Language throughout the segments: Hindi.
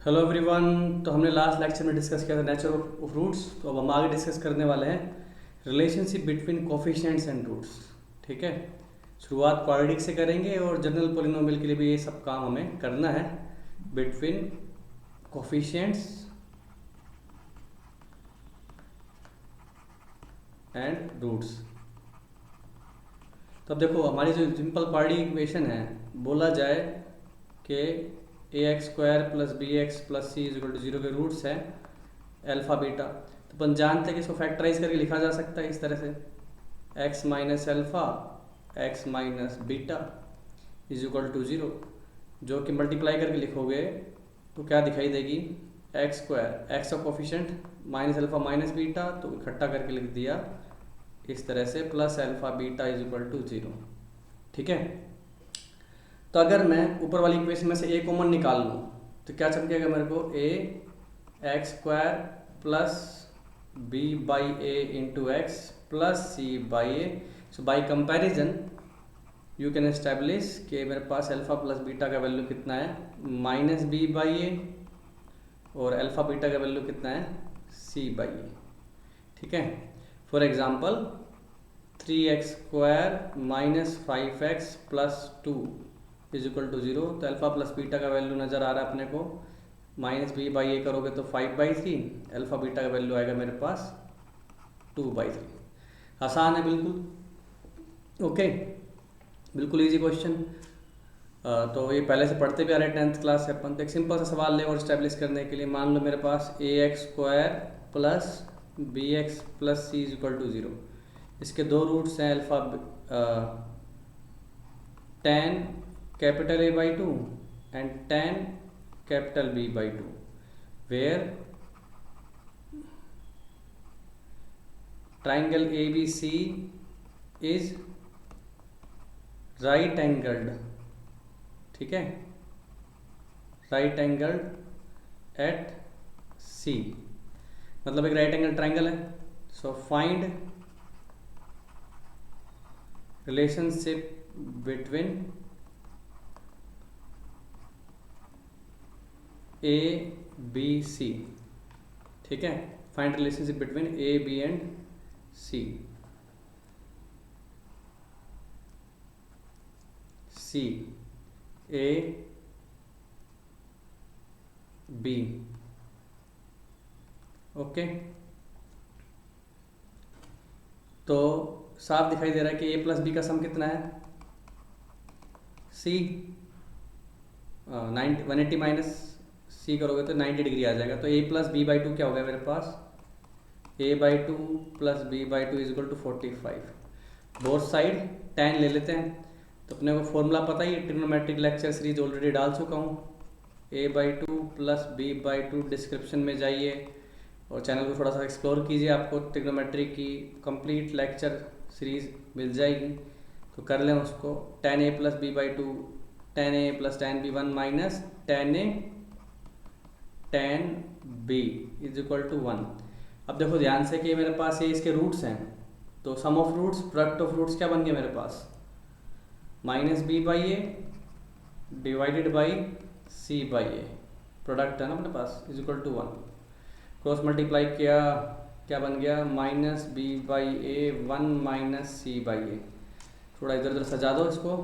Hello everyone. तो हमने लास्ट लेक्चर में डिस्कस किया था नेचर ऑफ रूट्स। तो अब हम आगे डिस्कस करने वाले हैं relationship between coefficients and roots. ठीक है, शुरुआत क्वाड्रेटिक से करेंगे और जनरल पॉलिनोमियल के लिए भी ये सब काम हमें करना है, बिटवीन कोफिशिएंट्स एंड रूट्स। तो अब देखो, हमारी जो सिंपल क्वाड्रेटिक इक्वेशन है, बोला जाए कि ax² + bx + c = 0 के रूट्स हैं अल्फा बीटा। तो अपन जानते हैं कि इसको फैक्टराइज करके लिखा जा सकता है इस तरह से, x - अल्फा x - बीटा = 0, जो कि मल्टीप्लाई करके लिखोगे तो क्या दिखाई देगी, x², x का कोफिशिएंट -अल्फा -बीटा, तो इकट्ठा करके लिख दिया इस तरह से, प्लस अल्फा बीटा = 0। ठीक है, तो अगर मैं ऊपर वाली इक्वेशन में से ए कॉमन निकाल लूँ तो क्या चमकेगा मेरे को, ax² + b/a × x + c/a। So by comparison you can establish कि मेरे पास अल्फा प्लस बीटा का वैल्यू कितना है, -b/a, और अल्फा बीटा का वैल्यू कितना है, c/a। ठीक है, फॉर एग्जांपल 3x² - 5x + 2 = 0। तो अल्फा प्लस बीटा का वैल्यू नज़र आ रहा है अपने को, -b/a करोगे तो 5/3, अल्फा बीटा का वैल्यू आएगा मेरे पास 2/3। आसान है बिल्कुल। ओके, बिल्कुल इजी क्वेश्चन। तो ये पहले से पढ़ते भी आ रहे हैं 10th क्लास से अपन। तो एक सिंपल सा सवाल ले और स्टैब्लिश करने के लिए, मान लो मेरे पास ax² + bx + c = 0। इसके दो रूट्स हैं, alpha tan A/2 and tan B/2, where triangle ABC is right angled। ठीक है, राइट एंगल्ड एट C, मतलब एक राइट एंगल ट्राइंगल है। So find relationship between ABC। ठीक है, find relationship between A, B and C। C A B। Okay, तो साफ दिखाई दे रहा है कि A + B का सम कितना है, C 180 - C करोगे तो 90 डिग्री आ जाएगा। तो A + B/2 क्या हो गया मेरे पास, A/2 + B/2 = 45। Both side tan ले लेते हैं। तो अपने को फॉर्मूला पता ही है, ट्रिग्नोमेट्रिक लेक्चर सीरीज ऑलरेडी डाल चुका हूँ। A/2 + B/2, डिस्क्रिप्शन में जाइए और चैनल को थोड़ा सा एक्सप्लोर कीजिए, आपको ट्रिग्नोमेट्री की कंप्लीट लेक्चर सीरीज मिल जाएगी। तो कर लें उसको। tan A + B/2, tan A + tan B 1 - tan A tan B = 1। अब देखो ध्यान से कि मेरे पास ये इसके रूट्स हैं, तो sum of roots, product of roots क्या बन गया मेरे पास, -b/a divided by c/a, product है ना अपने पास, = 1। क्रॉस मल्टीप्लाई किया, क्या बन गया, -b/a 1 - c/a। थोड़ा इधर उधर सजा दो इसको,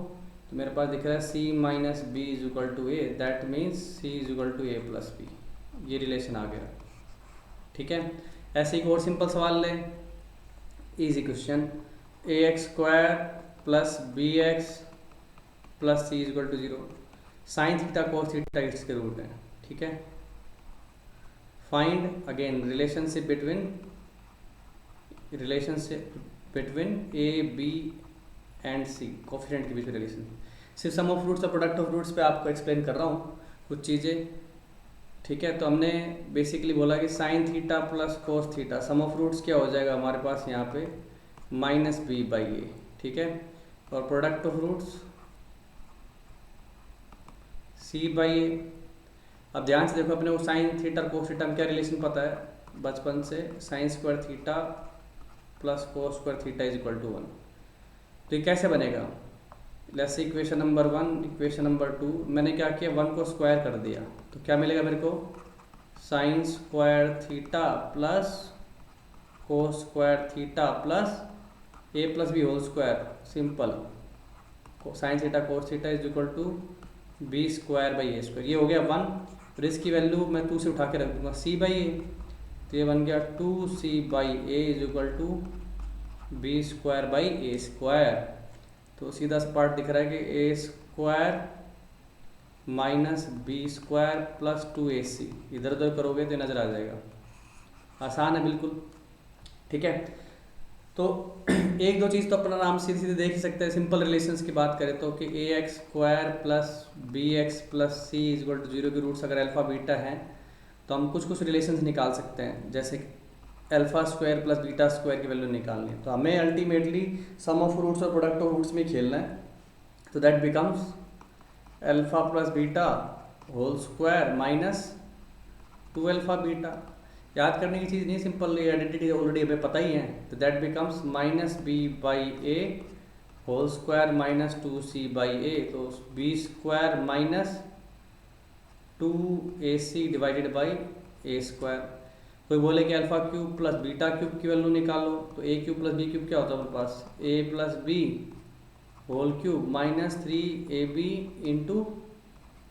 तो मेरे पास दिख रहा है c - b = a, that means c = a + b। ये रिलेशन आ गया। ठीक है, ऐसे एक और सिंपल सवाल ले, easy question, ax² + bx + c = 0। sin θ cos θ इसके रूट हैं। ठीक है, find again relationship between a b and c, coefficient के बीच में रिलेशन। सिर्फ सम ऑफ रूट्स और प्रोडक्ट ऑफ रूट्स पे आपको एक्सप्लेन कर रहा हूँ कुछ चीज़ें। ठीक है, तो हमने बेसिकली बोला कि sin θ + cos θ, some of roots क्या हो जाएगा हमारे पास यहाँ पे, -b/a। ठीक है, और प्रोडक्ट ऑफ रूट्स c/a। अब ध्यान से देखो, अपने को sin θ cos θ में क्या रिलेशन पता है बचपन से, sin² θ + cos² θ = 1। तो ये कैसे बनेगा, let's say equation number 1, equation number 2, मैंने क्या किया 1 को स्क्वायर कर दिया, तो क्या मिलेगा मेरे को sine square theta plus cos square theta plus A plus B whole square, simple sine theta cos theta is equal to B square by A square. ये हो गया 1, और इसकी वैल्यू मैं 2 से उठा के रख दूंगा सी बाई ए, तो ये बन गया 2c by A is equal to B square by A square. तो सीधा सा पार्ट दिख रहा है कि A square minus B square plus 2ac, इधर उधर करोगे तो नज़र आ जाएगा, आसान है बिल्कुल, ठीक है। तो एक दो चीज़ तो अपना नाम सीधे सीधे देख ही सकते हैं। सिंपल रिलेशंस की बात करें तो कि A x square plus B x plus C is equal to 0 के रूट्स अगर अल्फ़ा बीटा हैं तो हम कुछ कुछ रिलेशंस निकाल सकते हैं, जैसे alpha square plus beta square की वैल्यू निकालनी है, तो हमें अल्टीमेटली सम ऑफ रूट्स और प्रोडक्ट ऑफ रूट्स में खेलना है, तो that becomes alpha plus beta whole square minus 2 alpha beta. याद करने की चीज़ नहीं, सिंपल आइडेंटिटी ऑलरेडी हमें पता ही है, तो that becomes minus B by A whole square minus 2c by A, तो B square minus 2ac divided by A square. कोई बोले कि alpha cube plus beta cube की वैल्यू निकालो, तो A cube plus B cube क्या होता है हमारे पास, A plus B whole cube minus 3ab into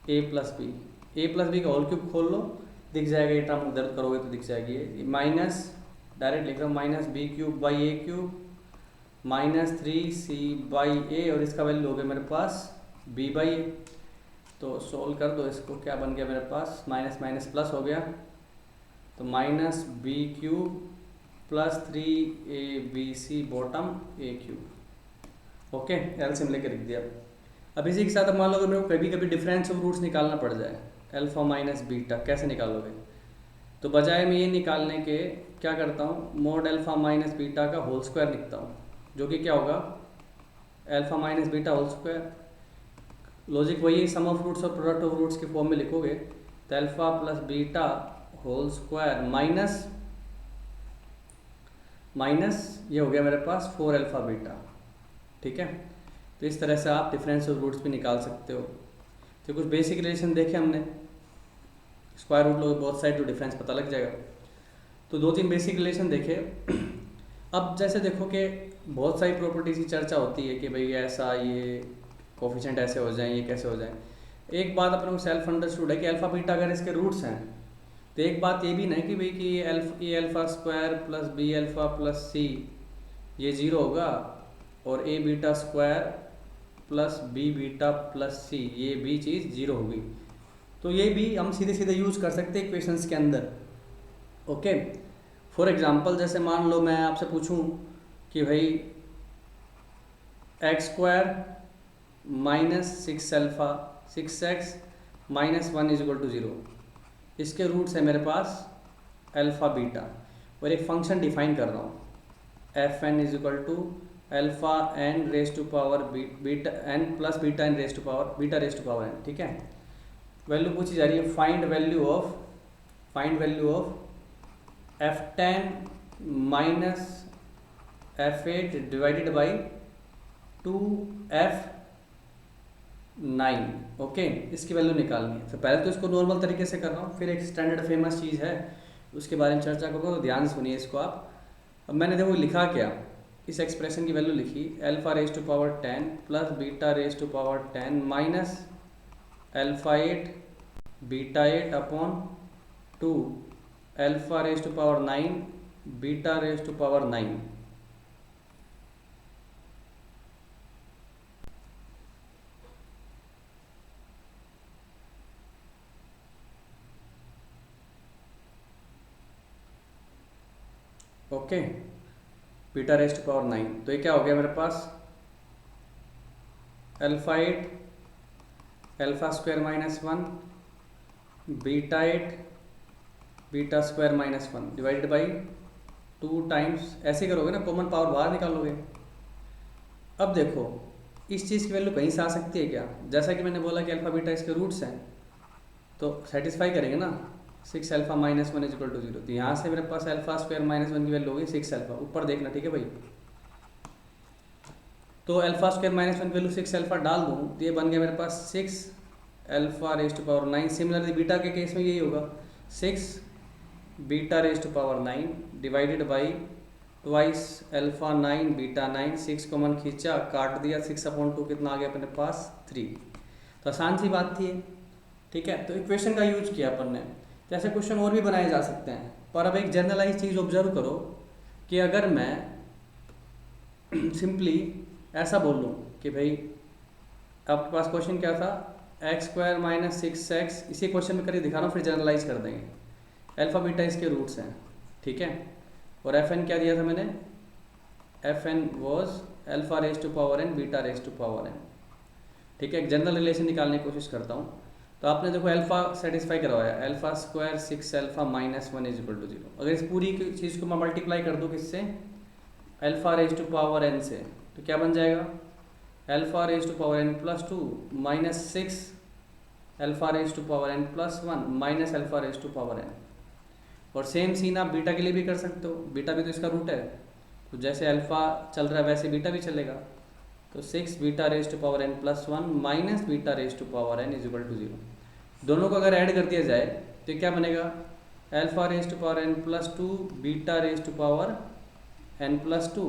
A plus B. A plus B का होल क्यूब खोल लो, दिख जाएगा, ये टर्म दर्द करोगे तो दिख जाएगी, ये माइनस डायरेक्ट लिख रहा हूँ minus B cube by A cube minus 3c by A, और इसका वैल्यू हो गया मेरे पास b बाई ए। तो सोल्व कर दो इसको, क्या बन गया मेरे पास, माइनस माइनस प्लस हो गया, तो minus B cube plus 3abc bottom A cube. Okay, LCM लेके लिख दिया। अब इसी के साथ अब मान लो मेरे को कभी कभी डिफरेंस ऑफ रूट्स निकालना पड़ जाए, अल्फ़ा माइनस बीटा कैसे निकालोगे, तो बजाय मैं ये निकालने के क्या करता हूँ, मोड अल्फ़ा माइनस बीटा का होल स्क्वायर लिखता हूँ, जो कि क्या होगा alpha minus beta whole square. Logic वही है, सम ऑफ रूट्स और प्रोडक्ट ऑफ रूट्स के फॉर्म में लिखोगे, तो alpha plus beta whole square minus ये हो गया मेरे पास 4 अल्फ़ा बीटा, ठीक है। तो इस तरह से आप डिफरेंस ऑफ रूट्स भी निकाल सकते हो। तो कुछ बेसिक रिलेशन देखे हमने, स्क्वायर रूट लोगे बोथ साइड तो डिफरेंस पता लग जाएगा। तो 2-3 बेसिक रिलेशन देखे। अब जैसे देखो कि बहुत सारी प्रॉपर्टीज की चर्चा होती है कि भाई ऐसा ये कोफिशिएंट ऐसे हो जाएं, ये कैसे हो जाएं। एक बात अपने को सेल्फ अंडरस्टूड है कि अल्फ़ा बीटा अगर इसके रूट्स हैं, तो एक बात ये भी नहीं कि भाई कि A alpha square plus B alpha plus C ये 0 होगा, और A beta square plus B beta plus C ये भी चीज़ 0 होगी। तो ये भी हम सीधे सीधे यूज़ कर सकते हैं इक्वेशंस के अंदर। ओके, फॉर एग्जांपल जैसे मान लो मैं आपसे पूछूं कि भाई X square minus 6 alpha 6x minus 1 is equal to 0, इसके रूट्स है मेरे पास अल्फ़ा बीटा, और एक फंक्शन डिफाइन कर रहा हूँ F N is equal to alpha N raise to power beta N plus beta N raise to power beta raise to power N, ठीक है। वैल्यू पूछी जा रही है, find value of f10 minus f8 divided by 2f9। Okay, इसकी वैल्यू निकालनी है। तो पहले तो इसको नॉर्मल तरीके से कर रहा हूँ, फिर एक स्टैंडर्ड फेमस चीज़ है उसके बारे में चर्चा करूँगा, तो ध्यान सुनिए इसको आप। अब मैंने देखो लिखा क्या, इस एक्सप्रेशन की वैल्यू लिखी alpha raise to power 10 plus beta raise to power 10 minus alpha 8 beta 8 upon 2 alpha raise to power 9 beta raise to power 9। Okay, beta raise to power 9, तो ये क्या हो गया मेरे पास alpha 8 alpha square minus 1 beta 8 beta square minus 1 divided by 2 times, ऐसे करोगे ना, कॉमन पावर बाहर निकालोगे। अब देखो इस चीज़ की वैल्यू कहीं से आ सकती है क्या, जैसा कि मैंने बोला कि अल्फ़ा बीटा इसके रूट्स हैं, तो सेटिस्फाई करेंगे ना 6 alpha minus 1 is equal to 0। तो यहाँ से मेरे पास अल्फ़ा स्क्वायर माइनस 1 की वैल्यू होगी 6 अल्फ़ा। ऊपर देखना, ठीक है भाई, तो alpha square minus one value 6 alpha डाल दूँ तो ये बन गया मेरे पास 6 alpha raise to power 9। Similarly beta के केस में यही होगा 6 beta raise to power 9 divided by twice alpha 9 beta 9। 6 common खींचा, काट दिया, 6/2 कितना आ गया अपने पास 3। तो आसान सी बात थी, ठीक है। तो इक्वेशन का यूज किया अपन ने। जैसे क्वेश्चन और भी बनाए जा सकते हैं, पर अब एक जनरलाइज चीज़ ऑब्जर्व करो कि अगर मैं सिंपली ऐसा बोल लूँ कि भाई आपके पास क्वेश्चन क्या था, x² माइनस 6x, इसी क्वेश्चन में करके दिखा रहा हूँ, फिर जनरलाइज कर देंगे। अल्फा बीटा इसके रूट्स हैं, ठीक है। और fn क्या दिया था मैंने, fn was alpha raise to power n beta raise to power n, ठीक है। एक जनरल रिलेशन निकालने की कोशिश करता हूँ। तो आपने देखो अल्फा सेटिस्फाई करवाया, alpha square 6 alpha minus 1 is equal to 0। अगर इस पूरी चीज़ को मैं मल्टीप्लाई कर दूँ किससे, alpha raise to power n से, तो क्या बन जाएगा, alpha raise to power n plus 2 minus 6 alpha raise to power n plus 1 minus alpha raise to power n। और सेम सीन आप बीटा के लिए भी कर सकते हो, बीटा भी तो इसका रूट है, तो जैसे अल्फा चल रहा है वैसे बीटा भी चलेगा। तो 6 beta raise to power n plus 1 minus beta raise to power n is equal to 0। दोनों को अगर ऐड कर दिया जाए तो क्या बनेगा, alpha raise to power n plus 2 beta raise to power n plus 2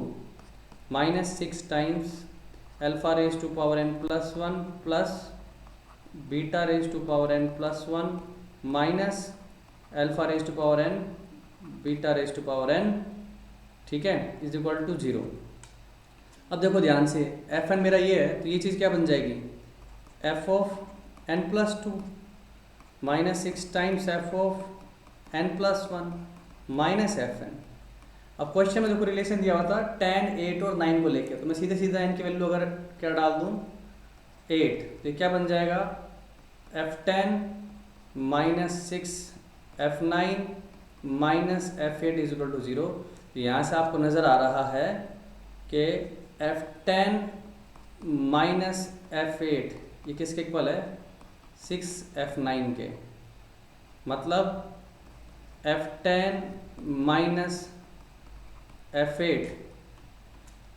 minus 6 times alpha raise to power n plus 1 plus beta raise to power n plus 1 minus alpha raise to power n beta raise to power n, ठीक है, इज इक्वल टू 0। अब देखो ध्यान से, fn मेरा ये है, तो ये चीज़ क्या बन जाएगी, f of n plus 2 minus 6 times f of n plus 1 minus fn। अब क्वेश्चन में देखो रिलेशन दिया हुआ था 10, 8 और 9 को लेकर, तो मैं सीधे सीधा n की वैल्यू अगर क्या डाल दूँ 8, तो क्या बन जाएगा, f10 minus 6 f9 minus f8 is equal to 0। तो यहाँ से आपको नज़र आ रहा है कि f10 माइनस f8 ये किसके इक्वल है, 6 f9 के। मतलब f10 माइनस f8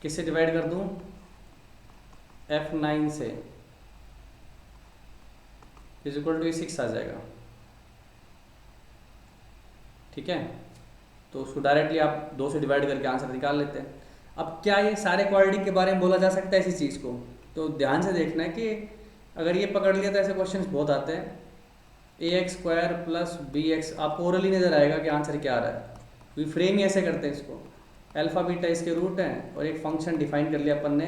किससे डिवाइड कर दूं, f9 से, इज इक्वल टू 6 आ जाएगा, ठीक है। तो उसको डायरेक्टली आप 2 से डिवाइड करके आंसर निकाल लेते हैं। अब क्या ये सारे क्वाड्रेटिक के बारे में बोला जा सकता है इसी चीज़ को, तो ध्यान से देखना है कि अगर ये पकड़ लिया तो ऐसे क्वेश्चंस बहुत आते हैं, ax² प्लस bx, आपको ओरली नज़र आएगा कि आंसर क्या आ रहा है। वी फ्रेम ही ऐसे करते हैं इसको, अल्फा बीटा इसके रूट हैं और एक फंक्शन डिफाइन कर लिया अपन ने,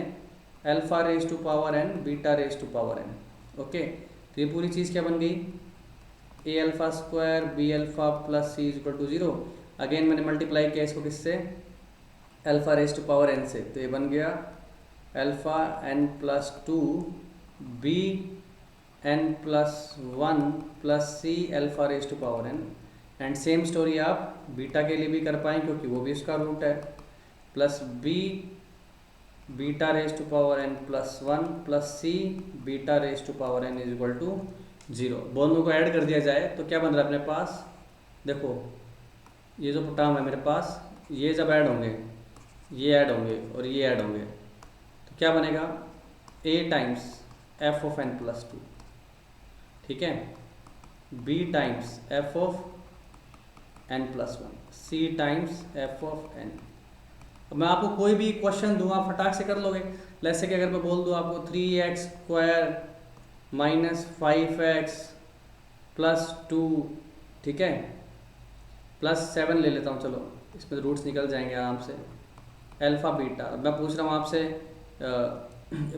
alpha raise to power n beta raise to power n, okay. तो ये पूरी चीज़ क्या बन गई, a alpha square b alpha plus c is equal to 0। Again मैंने मल्टीप्लाई किया इसको किससे, alpha raise to power n से, तो ये बन गया alpha n plus 2 b n plus 1 plus c alpha raise to power n। And same story आप बीटा के लिए भी कर पाएँ क्योंकि वो भी इसका रूट है, plus b beta raise to power n plus 1 plus c beta raise to power n is equal to 0। दोनों को ऐड कर दिया जाए तो क्या बन रहा है अपने पास, देखो ये जो टर्म है मेरे पास, ये जब ऐड होंगे, ये ऐड होंगे और ये ऐड होंगे, तो क्या बनेगा, a times f of n plus 2, ठीक है, b times f of n plus 1, c times f of n। अब मैं आपको कोई भी क्वेश्चन दूँ आप फटाक से कर लोगे। जैसे कि अगर मैं बोल दूँ आपको 3x² माइनस 5x प्लस 2, ठीक है, प्लस 7 ले लेता हूँ, चलो इसमें रूट्स निकल जाएंगे आराम से, अल्फ़ा बीटा। अब मैं पूछ रहा हूँ आपसे,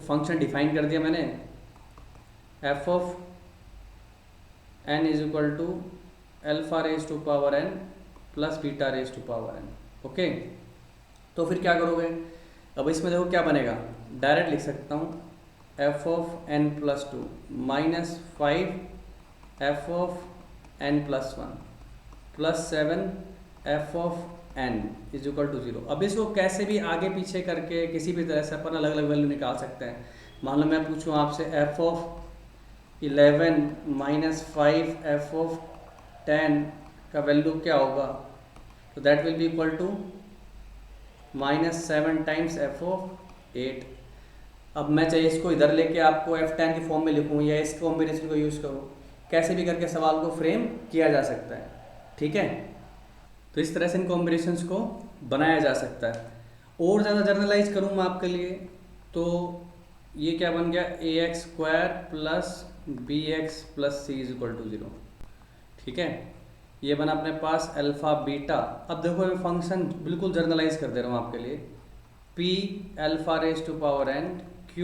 फंक्शन डिफाइन कर दिया मैंने, f of n is equal to alpha raise to power n plus beta raise to power n, okay. तो फिर क्या करोगे, अब इसमें देखो क्या बनेगा, डायरेक्ट लिख सकता हूँ f of n plus 2 minus 5 f of n plus 1 plus 7 f of n is equal to 0। अब इसको कैसे भी आगे पीछे करके किसी भी तरह से अपन अलग अलग वैल्यू निकाल सकते हैं। मान लो मैं पूछूँ आपसे f of 11 minus 5 f of 10 का वैल्यू क्या होगा, तो that will be equal to minus 7 times f of 8। अब मैं चाहे इसको इधर लेके आपको F10 की फॉर्म में लिखूँ या इस कॉम्बिनेशन को यूज़ करूँ, कैसे भी करके सवाल को फ्रेम किया जा सकता है। ठीक है, तो इस तरह से इन कॉम्बिनेशंस को बनाया जा सकता है। और ज़्यादा जर्नलाइज करूँ मैं आपके लिए, तो ये क्या बन गया, ax² plus bx plus c is equal to 0। ठीक है, ये बना अपने पास अल्फ़ा बीटा। अब देखो मैं फंक्शन बिल्कुल जर्नलाइज कर दे रहा हूँ आपके लिए, p alpha raise to power n q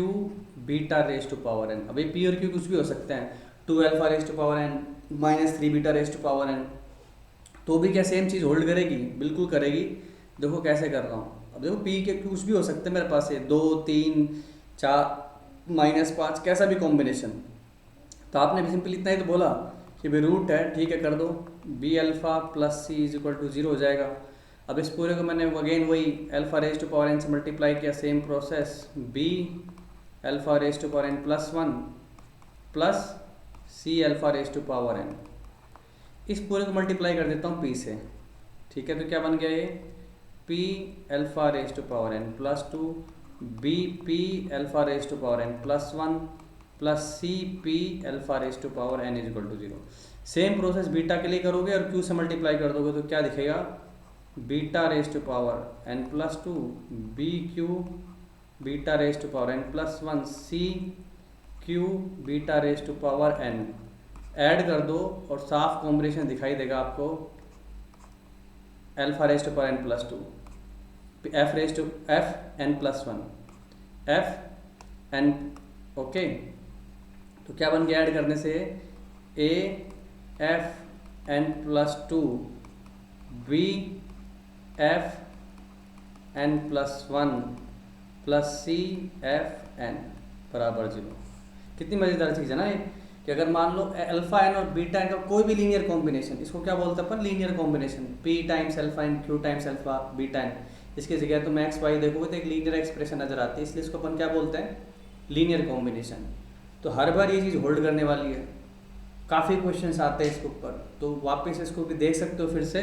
beta raise to power n। अभी p और q कुछ भी हो सकते हैं, 2 alpha raise to power n minus 3 beta raise to power n, तो भी क्या सेम चीज़ होल्ड करेगी? बिल्कुल करेगी। देखो कैसे कर रहा हूँ। अब देखो p के कुछ भी हो सकते हैं मेरे पास, ये 2 3 4 -5 कैसा भी कॉम्बिनेशन। तो आपने भी सिंपल इतना ही तो बोला कि भाई रूट है, ठीक है कर दो, b alpha plus C is equal to 0 हो जाएगा। अब इस पूरे को मैंने अगेन वही alpha raise to power n से मल्टीप्लाई किया, same process, b alpha raise to power n plus 1 plus c alpha raise to power n। इस पूरे को मल्टीप्लाई कर देता हूँ p से। ठीक है, तो क्या बन गया ये, p alpha raise to power n plus 2 b p alpha raise to power n plus 1 plus C P alpha raise to power n is equal to 0। Same process beta के लिए करोगे और q से मल्टीप्लाई कर दोगे तो क्या दिखेगा, beta raise to power n plus 2 B Q beta raise to power n plus 1 C Q beta raise to power n। Add कर दो और साफ कॉम्बिनेशन दिखाई देगा आपको, alpha raise to power n plus 2 F raise to F n plus 1 F n। Okay, तो क्या बन गया ऐड करने से, A F N plus 2 B F N plus 1 plus C F N बराबर 0। कितनी मज़ेदार चीज़ है ना ये, कि अगर मान लो अल्फ़ा एन और बीटा एन का कोई भी लीनियर कॉम्बिनेशन, इसको क्या बोलते हैं अपन, linear combination, P times alpha N Q times alpha beta N. इसकी जगह तुम एक्स वाई देखोगे तो एक लीनियर एक्सप्रेशन नजर आती है, इसलिए इसको अपन क्या बोलते हैं, लीनियर कॉम्बिनेशन। तो हर बार ये चीज़ होल्ड करने वाली है, काफ़ी क्वेश्चंस आते हैं इसके ऊपर, तो वापस इसको भी देख सकते हो फिर से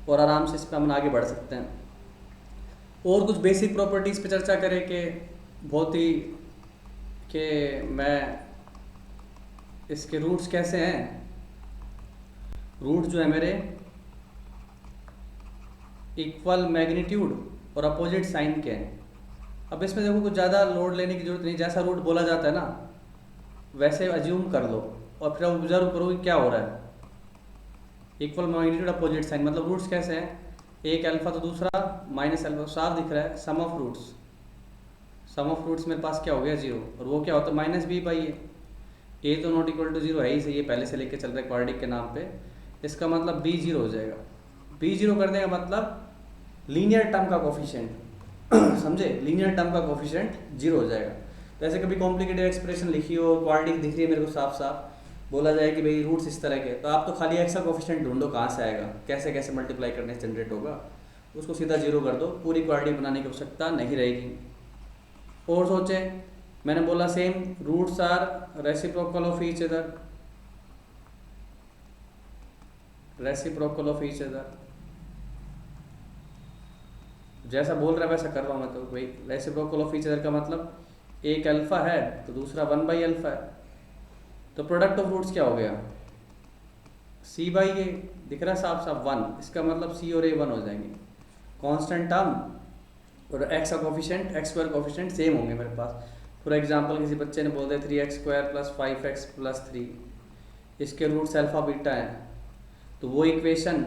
और आराम से इस पर हम आगे बढ़ सकते हैं। और कुछ बेसिक प्रॉपर्टीज़ पे चर्चा करें कि बहुत ही कि मैं इसके रूट्स कैसे हैं। रूट जो है मेरे इक्वल मैग्नीट्यूड और अपोजिट साइन के हैं। अब इसमें देखो कुछ ज़्यादा लोड लेने की जरूरत नहीं, जैसा रूट बोला जाता है ना वैसे अज्यूम कर लो और फिर ऑब्जर्व करो कि क्या हो रहा है। इक्वल मैग्नीट्यूड अपोजिट साइन मतलब रूट्स कैसे हैं, एक अल्फा तो दूसरा माइनस अल्फा, साफ दिख रहा है। सम ऑफ रूट्स मेरे पास क्या हो गया 0, और वो क्या होता है माइनस बी बाई ए तो नॉट इक्वल टू 0 है ही सही, ये पहले से लेके चल रहा है क्वाड्रेटिक के नाम पे, इसका मतलब b 0 हो जाएगा। b 0 करने का मतलब लीनियर टर्म का कोफिशिएंट समझे, लीनियर टर्म का कोफिशिएंट 0 हो जाएगा। तो ऐसे कभी कॉम्प्लिकेटेड एक्सप्रेशन लिखी हो, क्वाड्रेटिक दिख रही है मेरे को साफ साफ, बोला जाए कि भाई रूट्स इस तरह के, तो आप तो खाली एक्स का कोफिशिएंट ढूंढो कहाँ से आएगा, कैसे कैसे मल्टीप्लाई करने से जनरेट होगा, उसको सीधा 0 कर दो, पूरी क्वाड्रेटिक बनाने की आवश्यकता नहीं रहेगी। और सोचे, मैंने बोला same roots are reciprocal of each other, reciprocal of each other, जैसा बोल रहा है वैसा कर रहा हूँ मैं। तो भाई रेसिप्रोकल ऑफ ईच अदर का मतलब एक अल्फा है तो दूसरा 1 बाई अल्फा है, तो प्रोडक्ट ऑफ रूट्स क्या हो गया, c बाई ए, दिख रहा है साफ साफ 1, इसका मतलब c और a 1 हो जाएंगे। कांस्टेंट टर्म और x का coefficient x square coefficient same होंगे मेरे पास। फॉर एग्जांपल किसी बच्चे ने बोल दिया 3x square plus 5x plus 3, इसके रूट्स अल्फा बीटा हैं, तो वो इक्वेशन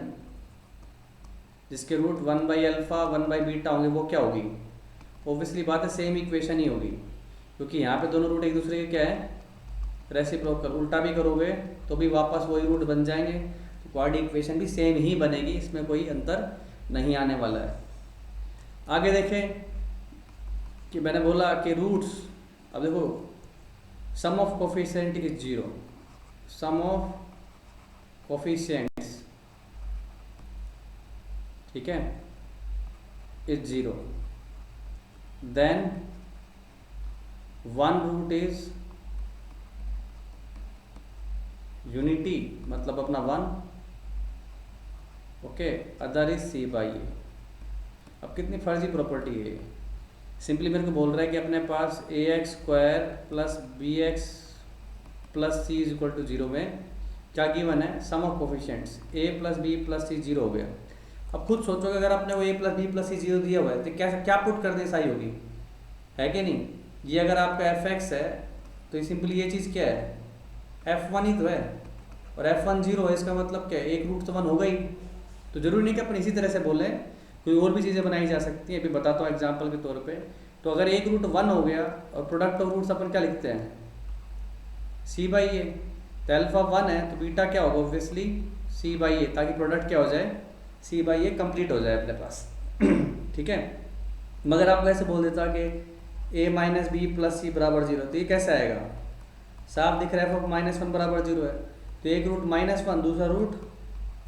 जिसके root 1 by alpha 1 by beta होंगे वो क्या होगी, ऑब्वियसली बात है सेम इक्वेशन ही होगी, क्योंकि यहाँ पे दोनों रूट एक दूसरे के क्या है, रेसिप्रोकल। उल्टा भी करोगे तो भी वापस वही रूट बन जाएंगे, तो क्वाड्रेटिक इक्वेशन भी सेम ही बनेगी, इसमें कोई अंतर नहीं आने वाला है। आगे देखें कि मैंने बोला कि रूट्स, अब देखो sum of coefficient is 0, sum of coefficients ठीक है is 0, then one root is unity मतलब अपना 1, okay, other is c by A. अब कितनी फर्जी प्रॉपर्टी है, सिंपली मेरे को बोल रहा है कि अपने पास A x square plus B x plus C is equal to zero में क्या गिवन है, sum of coefficients A plus B plus C zero हो गया। अब खुद सोचो कि अगर आपने वो A plus B plus C zero दिया हुआ है तो क्या क्या पुट कर दे सही होगी, है कि नहीं। ये अगर आपका एफ एक्स है तो सिंपली ये चीज़ क्या है, एफ वन ही तो है, और एफ वन जीरो है, इसका मतलब क्या है, एक रूट तो वन होगा ही। तो जरूरी नहीं कि अपन इसी तरह से बोलें, कोई और भी चीज़ें बनाई जा सकती हैं। अभी बताता हूँ एग्जाम्पल के तौर पे। तो अगर एक रूट वन हो गया और प्रोडक्ट ऑफ रूट्स अपन क्या लिखते हैं, सी बाई ए, तो अल्फा वन है तो बीटा क्या होगा, ऑब्वियसली सी बाई ए, ताकि प्रोडक्ट क्या हो जाए, सी बाई ए कंप्लीट हो जाए अपने पास। ठीक है। मगर आप वैसे बोल देता कि ए माइनस बी प्लस सी बराबर जीरो, तो ये कैसे आएगा, साफ दिख रहा है एफ माइनस वन बराबर जीरो है, तो एक रूट माइनस वन, दूसरा रूट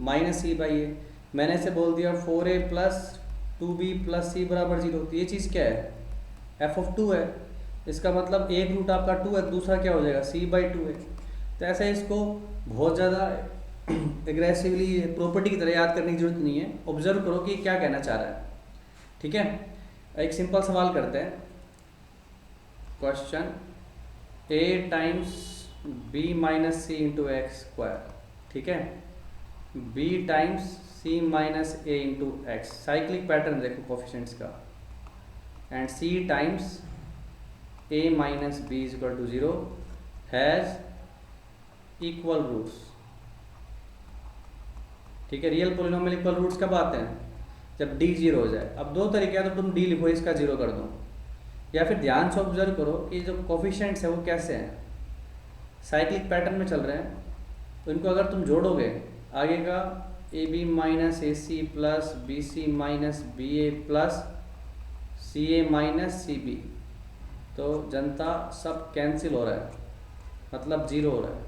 माइनस सी बाई ए। मैंने इसे बोल दिया 4a plus 2b plus C बराबर जीरो, तो ये चीज़ क्या है, एफ ऑफ टू है, इसका मतलब एक रूट आपका टू है, दूसरा क्या हो जाएगा, सी बाई टू है। तो ऐसे इसको बहुत ज़्यादा एग्रेसिवली प्रॉपर्टी की तरह याद करने की जरूरत नहीं है, ऑब्जर्व करो कि क्या कहना चाह रहा है। ठीक है। एक सिंपल सवाल करते हैं, question a times b minus C into X square, ठीक है, b times c minus A into X, cyclic pattern देखो कोफिशिएंट्स का, and c times a minus b is equal to zero has equal roots. ठीक है। रियल पोलिनोमियल इक्वल रूट्स कब आते हैं, जब d जीरो हो जाए। अब दो तरीके हैं, तो तुम d लिखो, इसका जीरो कर दो, या फिर ध्यान से ऑब्जर्व करो कि जो कोफिशिएंट्स है वो कैसे हैं, साइक्लिक पैटर्न में चल रहे हैं। तो इनको अगर तुम जोड़ोगे, आगे का A B minus A C plus B C minus B A plus C A minus C B, तो जनता सब कैंसिल हो रहा है, मतलब जीरो हो रहा है।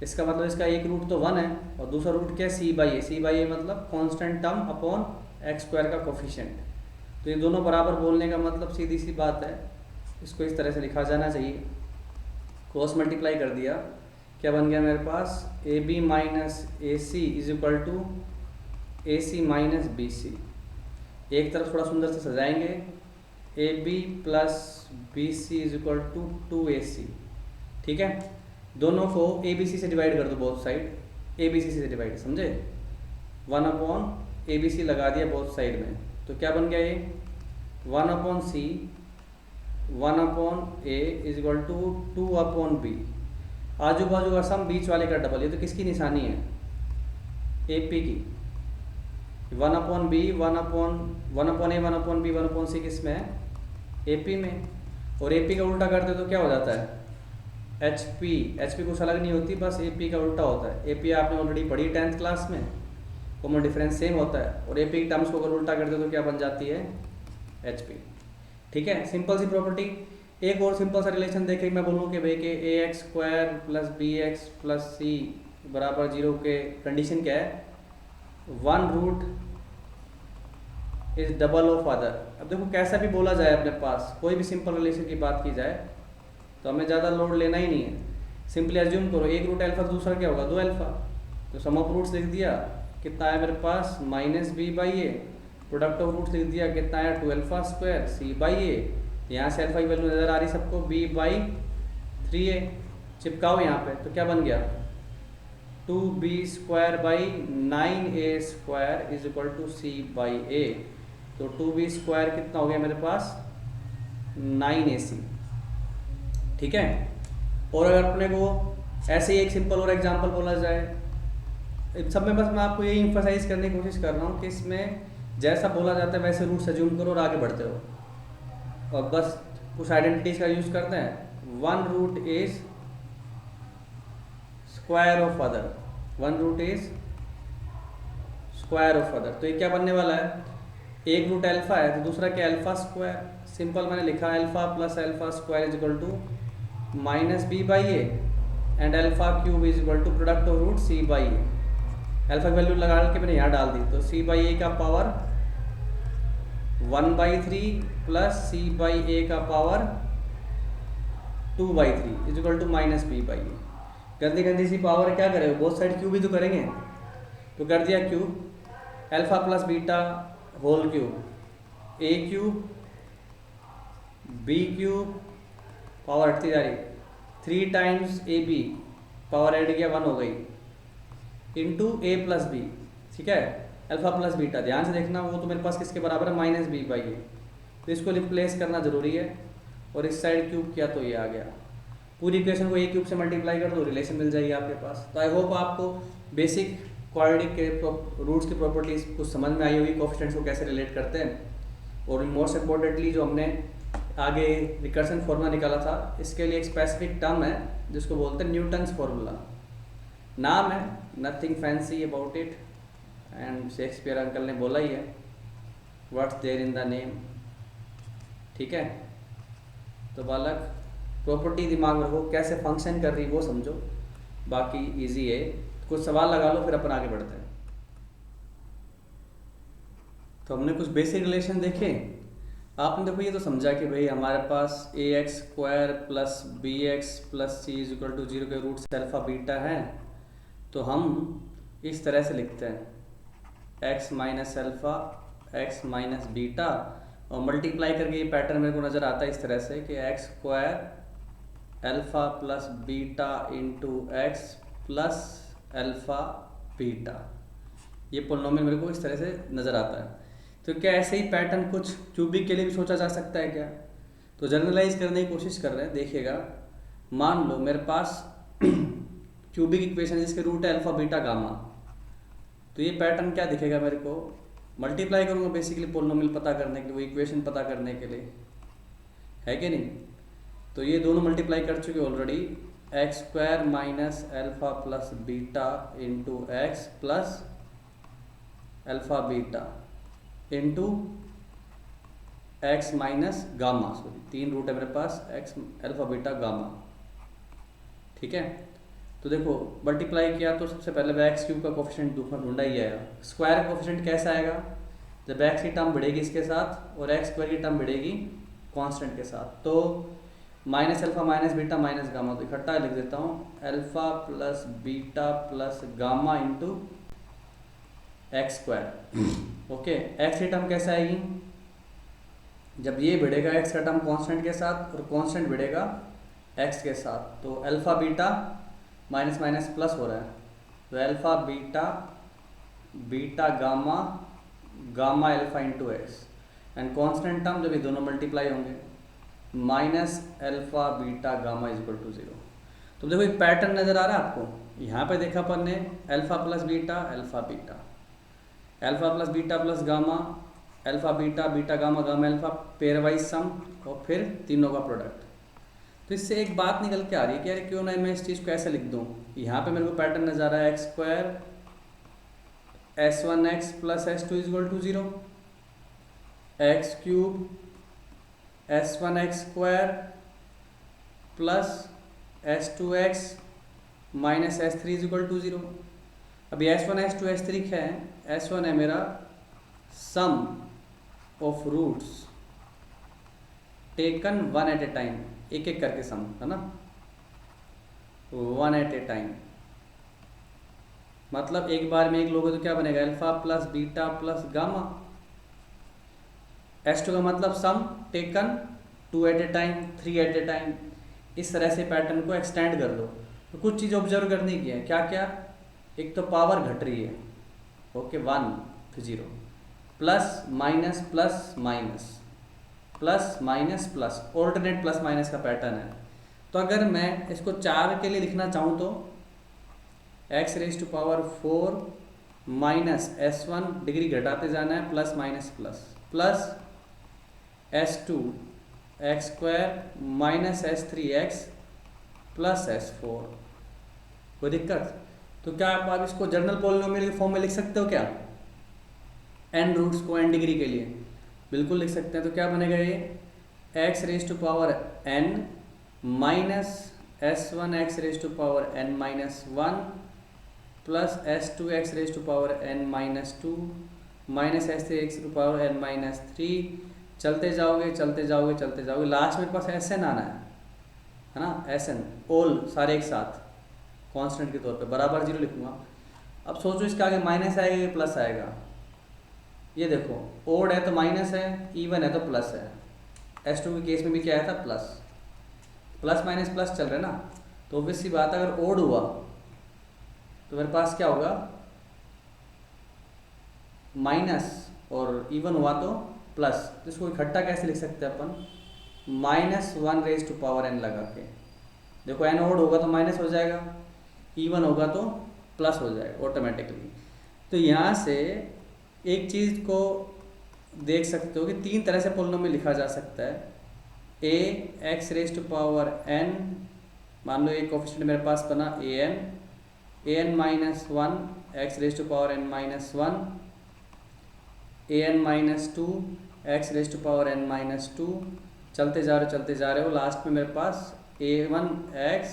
इसका मतलब इसका एक रूट तो वन है और दूसरा रूट क्या है, सी बाई ए। सी बाई ए मतलब constant term upon x square का कोफिशिएंट। तो ये दोनों बराबर बोलने का मतलब सीधी सी बात है, इसको इस तरह से लिखा जाना चाहिए। क्रॉस मल्टीप्लाई कर दिया, क्या बन गया मेरे पास, A B minus A C is equal to A C minus B C. एक तरफ थोड़ा सुंदर से सजाएंगे, A B plus B C is equal to two A C. ठीक है। दोनों को ए बी सी से डिवाइड कर दो, both side A B C से डिवाइड, समझे, one upon A B C लगा दिया बोथ साइड में, तो क्या बन गया ये, one upon C one upon A is equal to two upon B. आजू बाजू का सम, बीच वाले का डबल, ये तो किसकी निशानी है, ए पी की। One upon B one upon A one upon B one upon C किस में है, ए पी में। और ए पी का उल्टा करते तो क्या हो जाता है, एच पी। एच पी कुछ अलग नहीं होती, बस ए पी का उल्टा होता है। ए पी आपने ऑलरेडी पढ़ी 10th क्लास में, कॉमन डिफरेंस सेम होता है, और ए पी की टर्म्स को अगर उल्टा करते तो क्या बन जाती है, एच पी। ठीक है, सिंपल सी प्रॉपर्टी। एक और सिंपल सा रिलेशन देखें, मैं बोलूँ कि भाई कि A x square plus B x plus C बराबर जीरो के कंडीशन क्या है, one root is double of other. अब देखो कैसा भी बोला जाए, अपने पास कोई भी सिंपल रिलेशन की बात की जाए तो हमें ज़्यादा लोड लेना ही नहीं है। सिंपली एज्यूम करो एक रूट अल्फा, दूसरा क्या होगा, दो अल्फा, तो सम ऑफ रूट्स लिख दिया, कितना है मेरे पास, minus B by A. Product of roots लिख दिया, कितना है, two alpha square C by A. यहाँ से अल्फा की वैल्यू नज़र आ रही सबको, बी बाई थ्री ए, चिपकाओ यहाँ पे, तो क्या बन गया, two B square by nine A square is equal to C by A. तो टू बी स्क्वायर कितना हो गया मेरे पास, 9ac। ठीक है। और अगर अपने को ऐसे ही एक सिंपल और एग्जांपल बोला जाए, सब में बस मैं आपको यही इंफसाइज करने की कोशिश कर रहा हूँ कि इसमें जैसा बोला जाता है वैसे रूट्स अज्यूम करो और आगे बढ़ते हो, और बस कुछ आइडेंटिटीज का यूज़ करते हैं। One root is square of other, one root is square of other. तो ये क्या बनने वाला है, एक रूट अल्फा है तो दूसरा क्या, अल्फा स्क्वायर। सिंपल मैंने लिखा alpha plus alpha square is equal to minus B by a, and alpha cube is equal to product of root c by a. Alpha की वैल्यू लगा के मैंने यहाँ डाल दी, तो सी बाई ए का power 1/3 plus C by A का power 2/3 is equal to minus B by A. गंदी गंदी सी पावर क्या करेंगे, बोथ साइड क्यूब ही तो करेंगे, तो कर दिया cube, alpha plus beta whole cube, A cube B cube power हटती जा रही, 3 times A B power add किया 1 हो गई, इंटू ए प्लस बी, ठीक है, अल्फा प्लस बीटा। ध्यान से देखना, वो तो मेरे पास किसके बराबर है, माइनस बी बाई ए, तो इसको रिप्लेस करना जरूरी है, और इस साइड क्यूब किया तो ये आ गया। पूरी इक्वेशन को ए क्यूब से मल्टीप्लाई कर दो, रिलेशन मिल जाएगी आपके पास। तो आई होप आपको बेसिक क्वाड्रेटिक के रूट्स की प्रॉपर्टीज कुछ समझ में आई होगी, कोएफिशिएंट्स को कैसे रिलेट करते हैं। और मोस्ट इम्पोर्टेंटली जो हमने आगे रिकर्सन फॉर्मूला निकाला था, इसके लिए एक स्पेसिफिक टर्म है जिसको बोलते हैं न्यूटन्स फॉर्मूला। नाम है, nothing fancy about it, and Shakespeare uncle ने बोला ही है, what's there in the name, ठीक है। तो बालक प्रॉपर्टी दिमाग में रखो, कैसे फंक्शन कर रही वो समझो, बाकी इजी है। कुछ सवाल लगा लो, फिर अपन आगे बढ़ते हैं। तो हमने कुछ बेसिक रिलेशन देखे। आपने देखो ये तो समझा कि भाई हमारे पास A x square plus B x plus C is equal to 0 के रूट्स अल्फा बीटा है। तो हम इस तरह से लिखते हैं x minus alpha x minus beta, और मल्टीप्लाई करके ये पैटर्न मेरे को नज़र आता है इस तरह से कि x square alpha plus beta into x plus alpha beta. ये पोलिनोमियल मेरे को इस तरह से नज़र आता है। तो क्या ऐसे ही पैटर्न कुछ क्यूबिक के लिए भी सोचा जा सकता है क्या? तो जनरलाइज करने की कोशिश कर रहे हैं। देखिएगा, मान लो मेरे पास क्यूबिक इक्वेशन जिसके रूट है अल्फा बीटा गामा, तो ये पैटर्न क्या दिखेगा मेरे को, मल्टीप्लाई करूँगा बेसिकली पोलिनोमियल पता करने के लिए, वो इक्वेशन पता करने के लिए, है कि नहीं। तो ये दोनों मल्टीप्लाई कर चुके already, x square minus alpha plus beta into x plus alpha beta into x minus gamma, sorry 3 root है मेरे पास, एक्स अल्फा बीटा गामा, ठीक है। तो देखो मल्टीप्लाई किया तो सबसे पहले एक्स क्यूब का कोफिशिएंट ढूंढा ही आएगा। स्क्वायर कोफिशिएंट कैसा आएगा, जब एक्स की टर्म बढ़ेगी इसके साथ और एक्स स्क्वायर की टर्म बढ़ेगी कांस्टेंट के साथ। तो minus alpha minus beta minus gamma, तो इकट्ठा लिख देता हूँ, alpha plus beta plus gamma into X square. Okay, x की टर्म कैसा आएगी, जब ये बढ़ेगा एक्स का टर्म कांस्टेंट के साथ और कांस्टेंट बढ़ेगा एक्स के साथ, तो alpha beta minus minus plus हो रहा है, तो alpha beta beta gamma gamma alpha into x, and constant term जब ये दोनों मल्टीप्लाई होंगे minus alpha beta gamma is equal to 0। तो देखो एक पैटर्न नज़र आ रहा है आपको, यहाँ पे देखा अपन ने alpha plus beta alpha beta, alpha plus beta plus gamma, alpha beta beta gamma gamma alpha, pairwise sum, और फिर तीनों का प्रोडक्ट। तो इससे एक बात निकल के आ रही है कि यार क्यों ना मैं इस चीज़ को ऐसे लिख दूँ। यहाँ पे मेरे को पैटर्न नज़र आ रहा है, x square s1x plus s2 is equal to 0, x cube s1x square plus s2x minus s3 is equal to 0। अभी s1 s2 s3 क्या है, s1 है मेरा sum of roots taken one at a time, एक एक करके सम, है ना, वन एट ए टाइम, मतलब एक बार में एक लोगे तो क्या बनेगा, alpha plus beta plus gamma. S2 का मतलब sum taken 2 at a time 3 at a time. इस तरह से पैटर्न को एक्सटेंड कर दो। तो कुछ चीज़ ऑब्जर्व करने की है, क्या क्या, एक तो पावर घट रही है, ओके 1 फिर 0, plus minus plus minus plus minus plus, alternate plus minus का पैटर्न है। तो अगर मैं इसको 4 के लिए लिखना चाहूँ तो x raise to power 4 minus s1 degree घटाते जाना है, plus minus plus, plus s2 x square minus s3 x plus s4। कोई दिक्कत? तो क्या आप इसको जनरल पॉलिनोमियल के फॉर्म में लिख सकते हो क्या, n रूट्स को n डिग्री के लिए? बिल्कुल लिख सकते हैं। तो क्या बनेगा ये, x raise to power n minus s1 x raise to power n minus 1 plus s2 x raise to power n minus 2 minus s3 x to power n minus 3। चलते जाओगे चलते जाओगे चलते जाओगे, लास्ट मेरे पास sn आना है ना, sn ऑल सारे एक साथ कांस्टेंट के तौर पे बराबर 0 लिखूंगा। अब सोचो इसके आगे माइनस आएगा या प्लस आएगा, ये देखो ओड है तो माइनस है, इवन है तो प्लस है, S2 के केस में भी क्या आया था, प्लस, प्लस माइनस प्लस चल रहा है ना, तो ऑब्वियस सी बात है अगर ओड हुआ तो मेरे पास क्या होगा, माइनस, और इवन हुआ तो प्लस। तो इसको इकट्ठा कैसे लिख सकते हैं अपन, -1n लगा के। देखो n ओड होगा तो माइनस हो जाएगा, इवन होगा तो प्लस हो जाएगा ऑटोमेटिकली। तो यहाँ से एक चीज़ को देख सकते हो कि 3 तरह से पोलिनोमियल लिखा जा सकता है। an, मान लो एक कोफिशिएंट मेरे पास बना an माइनस 1 an - 2 x⁻n-2, चलते जा रहे हो, लास्ट में मेरे पास a1x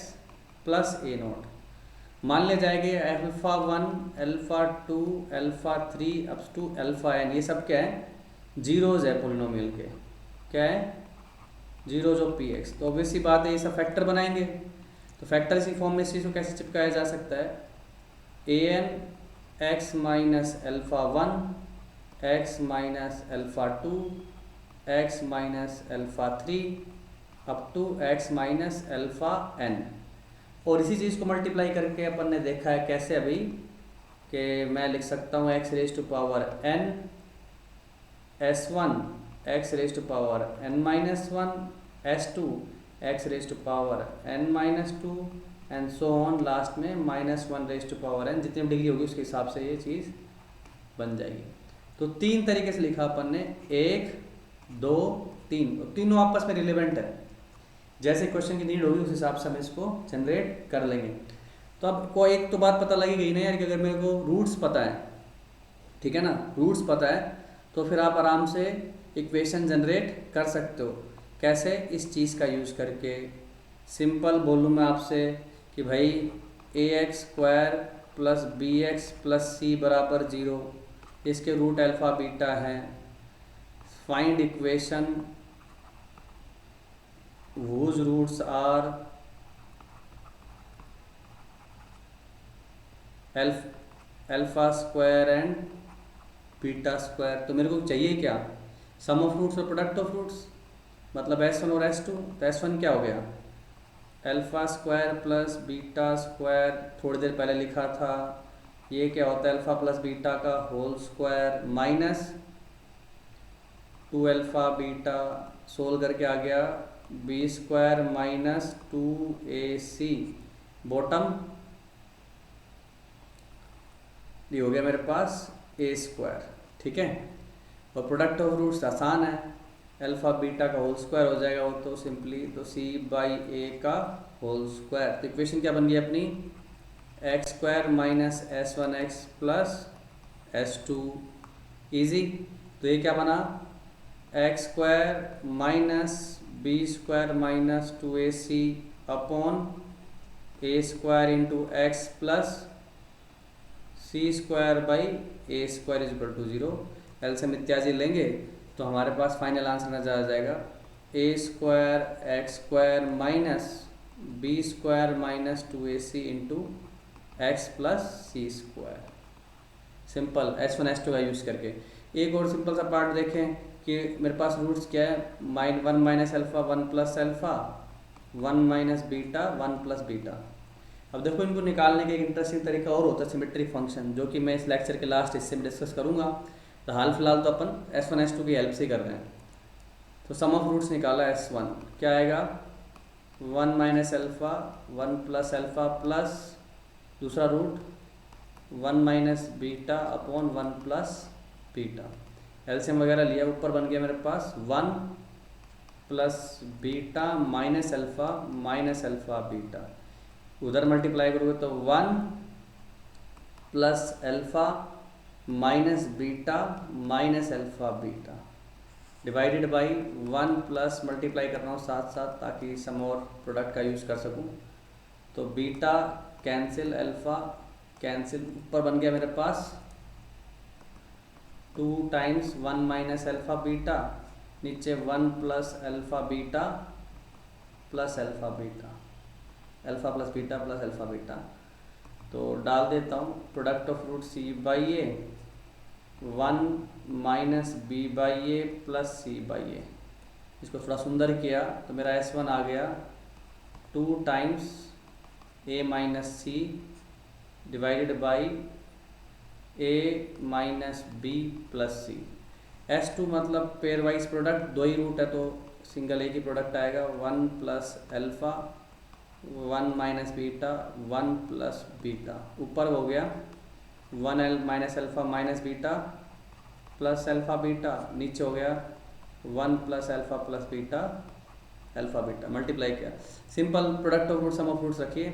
प्लस a0। मान ले जाएंगे α1, α2, α3 अप टू αn, ये सब क्या है, जीरोज है पोलिनोमियल के, क्या है, जीरोज ऑफ px। तो ऑब्वियस सी बात है ये सब फैक्टर बनाएंगे। तो फैक्टर इसी फॉर्म में इस चीज़ को कैसे चिपकाया जा सकता है, an x minus α1 x minus α2 x minus α3 up to x minus αn। और इसी चीज़ को मल्टीप्लाई करके अपन ने देखा है कैसे अभी, कि मैं लिख सकता हूँ x⁻n s1 x⁻n-1 s2 x⁻n-2 and so on, last में -1n, जितनी डिग्री होगी उसके हिसाब से ये चीज़ बन जाएगी। तो 3 तरीके से लिखा अपन ने, 1, 2, 3, तीनों आपस में रिलेवेंट है, जैसे क्वेश्चन की नीड होगी उस हिसाब से हम इसको जनरेट कर लेंगे। तो अब को एक तो बात पता लगी गई ना यार, कि अगर मेरे को रूट्स पता है, ठीक है ना, रूट्स पता है, तो फिर आप आराम से इक्वेशन जनरेट कर सकते हो। कैसे, इस चीज़ का यूज़ करके। सिंपल बोलूँ मैं आपसे कि भाई ax² plus bx plus c बराबर 0, इसके रूट अल्फ़ा बीटा हैं। Find equation whose roots are alpha square and beta square. तो मेरे को चाहिए क्या, सम ऑफ रूट्स और प्रोडक्ट ऑफ रूट्स, मतलब s1 और s2। तो s1 क्या हो गया, alpha square plus beta square, थोड़ी देर पहले लिखा था। ये क्या होता है, अल्फ़ा प्लस बीटा का whole square minus 2 alpha beta, solve करके आ गया b² माइनस 2ac बॉटम, ये हो गया मेरे पास a², ठीक है। और प्रोडक्ट ऑफ रूट्स आसान है, अल्फ़ा बीटा का होल स्क्वायर हो जाएगा वो तो सिंपली, तो c/a का होल स्क्वायर। तो इक्वेशन क्या बन गई अपनी, x² minus s1x plus s2, easy. तो ये क्या बना, x² minus b² minus 2ac upon a² into x plus c²/a² = 0। LCM इत्यादि लेंगे तो हमारे पास फाइनल आंसर नजर आ जाएगा, a² x² minus b² minus 2ac into x plus c²। Simple s1 s2 का यूज़ करके। एक और सिंपल सा पार्ट देखें कि मेरे पास रूट्स क्या है, 1 minus alpha 1 plus alpha 1 minus beta 1 plus beta. अब देखो इनको निकालने का एक इंटरेस्टिंग तरीका और होता है सिमेट्रिक फंक्शन, जो कि मैं इस लेक्चर के लास्ट हिस्से में डिस्कस करूंगा। तो हाल फिलहाल तो अपन s1 s2 की हेल्प से कर रहे हैं। तो सम ऑफ रूट्स निकाला s1, क्या आएगा, 1 minus alpha 1 plus alpha plus दूसरा root 1 minus beta upon 1 plus beta. LCM वगैरह लिया, ऊपर बन गया मेरे पास 1 plus beta minus alpha beta. उधर मल्टीप्लाई करोगे तो 1 plus alpha minus beta minus alpha beta divided by 1 plus, multiply कर रहा हूँ साथ साथ ताकि सम और प्रोडक्ट का यूज़ कर सकूँ। तो बीटा कैंसिल, अल्फ़ा कैंसिल, ऊपर बन गया मेरे पास 2 टाइम्स 1 माइनस अल्फ़ा बीटा, नीचे 1 plus alpha beta plus alpha beta, alpha plus beta plus alpha beta. तो डाल देता हूँ product of root c/a 1 minus b/a plus c/a, इसको थोड़ा सुंदर किया तो मेरा S1 आ गया 2 times A minus c divided by A minus b plus c. S2 मतलब पेयर वाइज प्रोडक्ट, दो ही रूट है तो सिंगल एक ही प्रोडक्ट आएगा, 1 plus alpha 1 minus beta 1 plus beta, ऊपर हो गया 1 minus alpha minus beta plus alpha beta, नीचे हो गया 1 plus alpha plus beta alpha beta, multiply किया। Simple product of root sum of roots रखिए,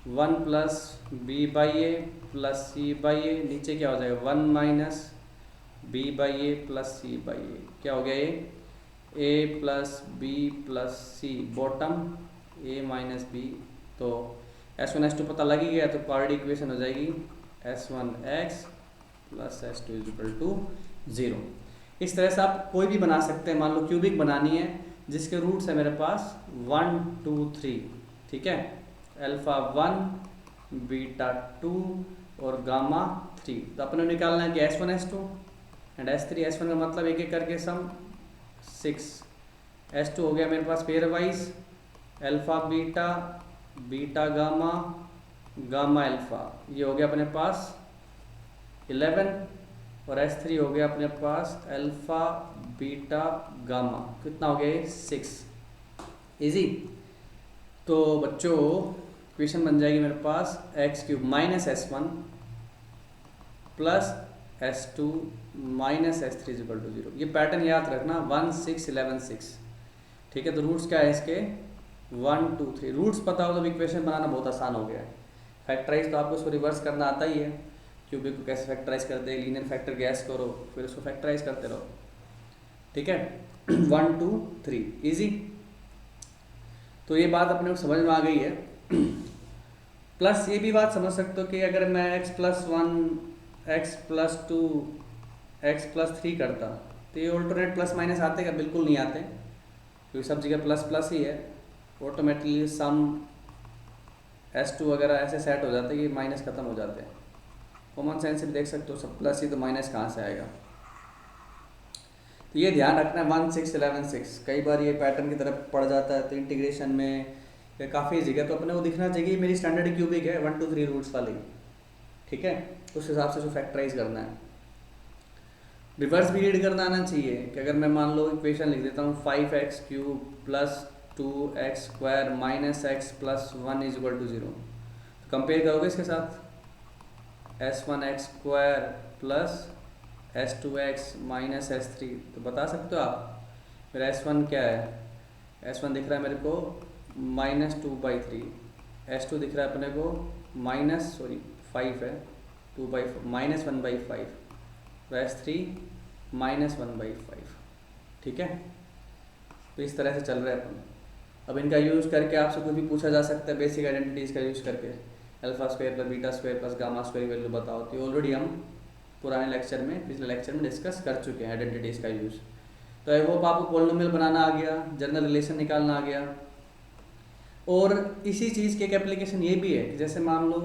1 plus b by a plus C by a, नीचे क्या हो जाएगा 1 minus B by a plus C by a, क्या हो गया ये ए प्लस बी प्लस सी, बॉटम ए माइनस बी। तो S1 S2 पता लग ही गया तो क्वाड्रेटिक इक्वेशन हो जाएगी S1x plus S2 is equal to 0। इस तरह से आप कोई भी बना सकते हैं। मान लो क्यूबिक बनानी है जिसके रूट्स है मेरे पास 1 2 3, ठीक है, अल्फ़ा 1 बीटा 2 और गामा 3। तो अपने निकालना है कि S1 S2 and S3 S1 का मतलब एक एक करके सम 6, S2 हो गया मेरे पास pairwise alpha beta beta gamma gamma alpha, ये हो गया अपने पास 11, और S3 हो गया अपने पास अल्फ़ा बीटा गामा, कितना हो गया 6। इजी। तो बच्चों क्वेश्चन बन जाएगी मेरे पास x³ minus S1 plus S2 minus S3 is equal to 0। ये पैटर्न याद रखना 1 6 11 6, ठीक है। तो रूट्स क्या है इसके 1 2 3, रूट्स पता हो तो इक्वेशन बनाना बहुत आसान हो गया है। फैक्टराइज तो आपको उसको रिवर्स करना आता ही है, क्यूबिक को कैसे फैक्टराइज करते हैं, लीनियर फैक्टर गैस करो फिर उसको फैक्टराइज करते रहो, ठीक है। 1 2 3 इजी। तो ये बात अपने को समझ में आ गई है। प्लस ये भी बात समझ सकते हो कि अगर मैं x plus 1 x plus 2 x plus 3 करता तो ये ऑल्टरनेट प्लस माइनस आते क्या? बिल्कुल नहीं आते, क्योंकि सब जगह प्लस प्लस ही है। ऑटोमेटिकली सम S2 वगैरह ऐसे सेट हो जाते हैं कि माइनस खत्म हो जाते हैं। कॉमन सेंस से भी देख सकते हो, सब प्लस ही तो माइनस कहाँ से आएगा। तो ये ध्यान रखना 1 6 11 6, कई बार ये पैटर्न की तरफ पड़ जाता है तो इंटीग्रेशन में या काफ़ी जगह तो अपने को दिखना चाहिए मेरी स्टैंडर्ड क्यूबिक है 1 2 3 रूट्स वाली, ठीक है। उस हिसाब से जो फैक्टराइज करना है, रिवर्स भी रीड करना आना चाहिए कि अगर मैं मान लो इक्वेशन लिख देता हूँ 5x³ plus 2x² minus x plus 1 is equal to 0, तो कंपेयर करोगे इसके साथ S1x² plus S2x minus S3, तो बता सकते हो आप मेरा S1 क्या है? S1 दिख रहा है मेरे को -2/3, S2 दिख रहा है अपने को -5 है 2/4 -1/5, तो S3 -1/5, ठीक है। तो इस तरह से चल रहा है अपन। अब इनका यूज़ करके आपसे कुछ भी पूछा जा सकता है, बेसिक आइडेंटिटीज़ का यूज़ करके alpha square plus beta square plus gamma square value बताओ। तो ऑलरेडी हम पुराने लेक्चर में पिछले लेक्चर में डिस्कस कर चुके हैं आइडेंटिटीज़ का यूज़। तो आई होप आपको पॉलिनोमियल बनाना आ गया, जनरल रिलेशन निकालना आ गया। और इसी चीज़ की एक एप्लीकेशन ये भी है कि जैसे मान लो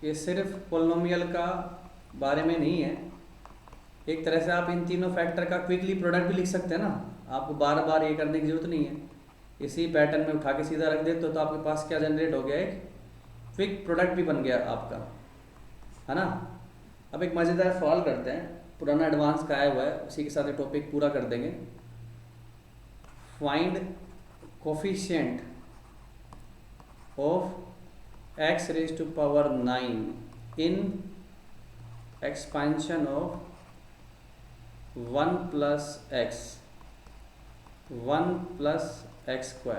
ये सिर्फ पॉलिनोमियल का बारे में नहीं है, एक तरह से आप इन तीनों फैक्टर का क्विकली प्रोडक्ट भी लिख सकते हैं ना। आपको बार बार ये करने की जरूरत नहीं है, इसी पैटर्न में उठा के सीधा रख देते तो आपके पास क्या जनरेट हो गया, एक क्विक प्रोडक्ट भी बन गया आपका, है ना। अब एक मज़ेदार सवाल करते हैं, पुराना एडवांस का आया हुआ है, उसी के साथ ये टॉपिक पूरा कर देंगे। Find coefficient of x raise to power 9 in expansion of 1 plus x 1 plus x²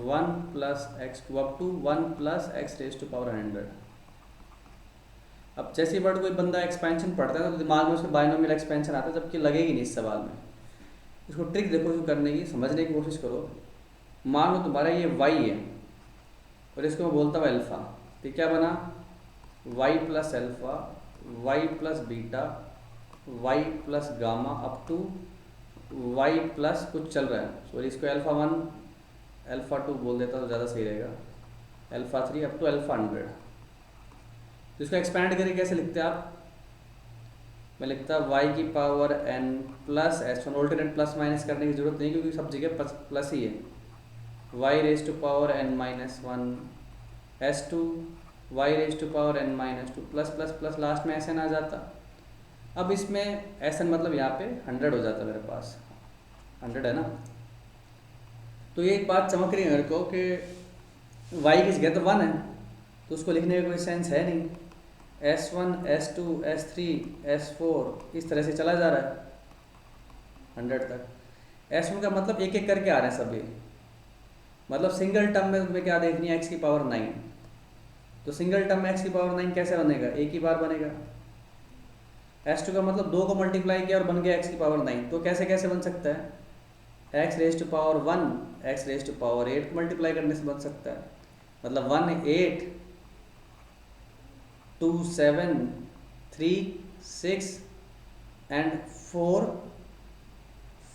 1 plus x2 up to 1 plus x raise to power 100। अब जैसे वर्ड कोई बंदा एक्सपेंशन पढ़ता है तो दिमाग में उसके बाइनोमियल एक्सपेंशन आता है, जबकि लगेगी नहीं इस सवाल में। इसको ट्रिक देखो क्यों करने की, समझने की कोशिश करो। मान लो तुम्हारा ये y है और इसको मैं बोलता हूँ अल्फ़ा, तो क्या बना y plus alpha y plus beta y plus gamma up to y plus कुछ चल रहा है, सॉरी इसको अल्फ़ा 1 अल्फ़ा 2 बोल देता तो ज़्यादा सही रहेगा, अल्फ़ा 3 अप टू अल्फ़ा 100। तो इसको एक्सपैंड करके कैसे लिखते हैं आप, मैं लिखता y की power n plus s1, alternate plus minus करने की जरूरत नहीं क्योंकि सब जगह प्लस ही है। y raise to power n minus one s2 y raise to power n minus two plus plus plus last में sn आ जाता। अब इसमें sn मतलब यहाँ पे 100 हो जाता मेरे पास, 100 है ना। तो ये एक बात चमक रही है मेरे को कि y की जगह तो 1 है तो उसको लिखने का कोई सेंस है नहीं। S1 S2 S3 S4 इस तरह से चला जा रहा है 100 तक। S1 का मतलब एक एक करके आ रहे हैं सभी, मतलब सिंगल टर्म में तुम्हें क्या देखनी है, x की पावर 9। तो सिंगल टर्म में x की पावर 9 कैसे बनेगा, एक ही बार बनेगा। S2 का मतलब 2 को मल्टीप्लाई किया और बन गया x की पावर 9। तो कैसे कैसे बन सकता है, x raise to power 1 x raise to power 8 को मल्टीप्लाई करने से बन सकता है। मतलब 1 8 2 7 3 6 एंड 4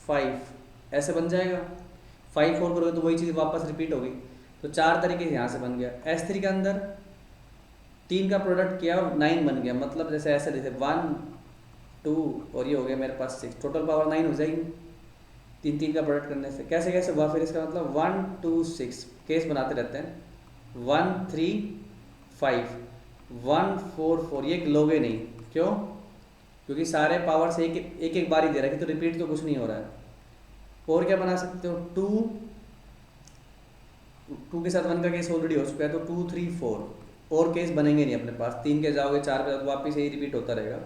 5 ऐसे बन जाएगा। 5 4 करोगे तो वही चीज़ वापस रिपीट होगी। तो 4 तरीके से यहाँ से बन गया। S3 के अंदर 3 का प्रोडक्ट किया और 9 बन गया, मतलब जैसे ऐसे जैसे 1 2 और ये हो गया मेरे पास 6, टोटल पावर 9 हो जाएगी 3 3 का प्रोडक्ट करने से। कैसे कैसे हुआ फिर इसका मतलब 1 2 6 केस बनाते रहते हैं। 1 3 5 1 4 4 ये लोगे नहीं, क्यों, क्योंकि सारे पावर से एक एक बार ही दे रहा है तो रिपीट तो कुछ नहीं हो रहा है। और क्या बना सकते हो, 2 के साथ 1 का केस ऑलरेडी हो चुका है तो 2 3 4 और केस बनेंगे नहीं अपने पास। 3 के जाओगे 4 पे तो वापिस यही रिपीट होता रहेगा,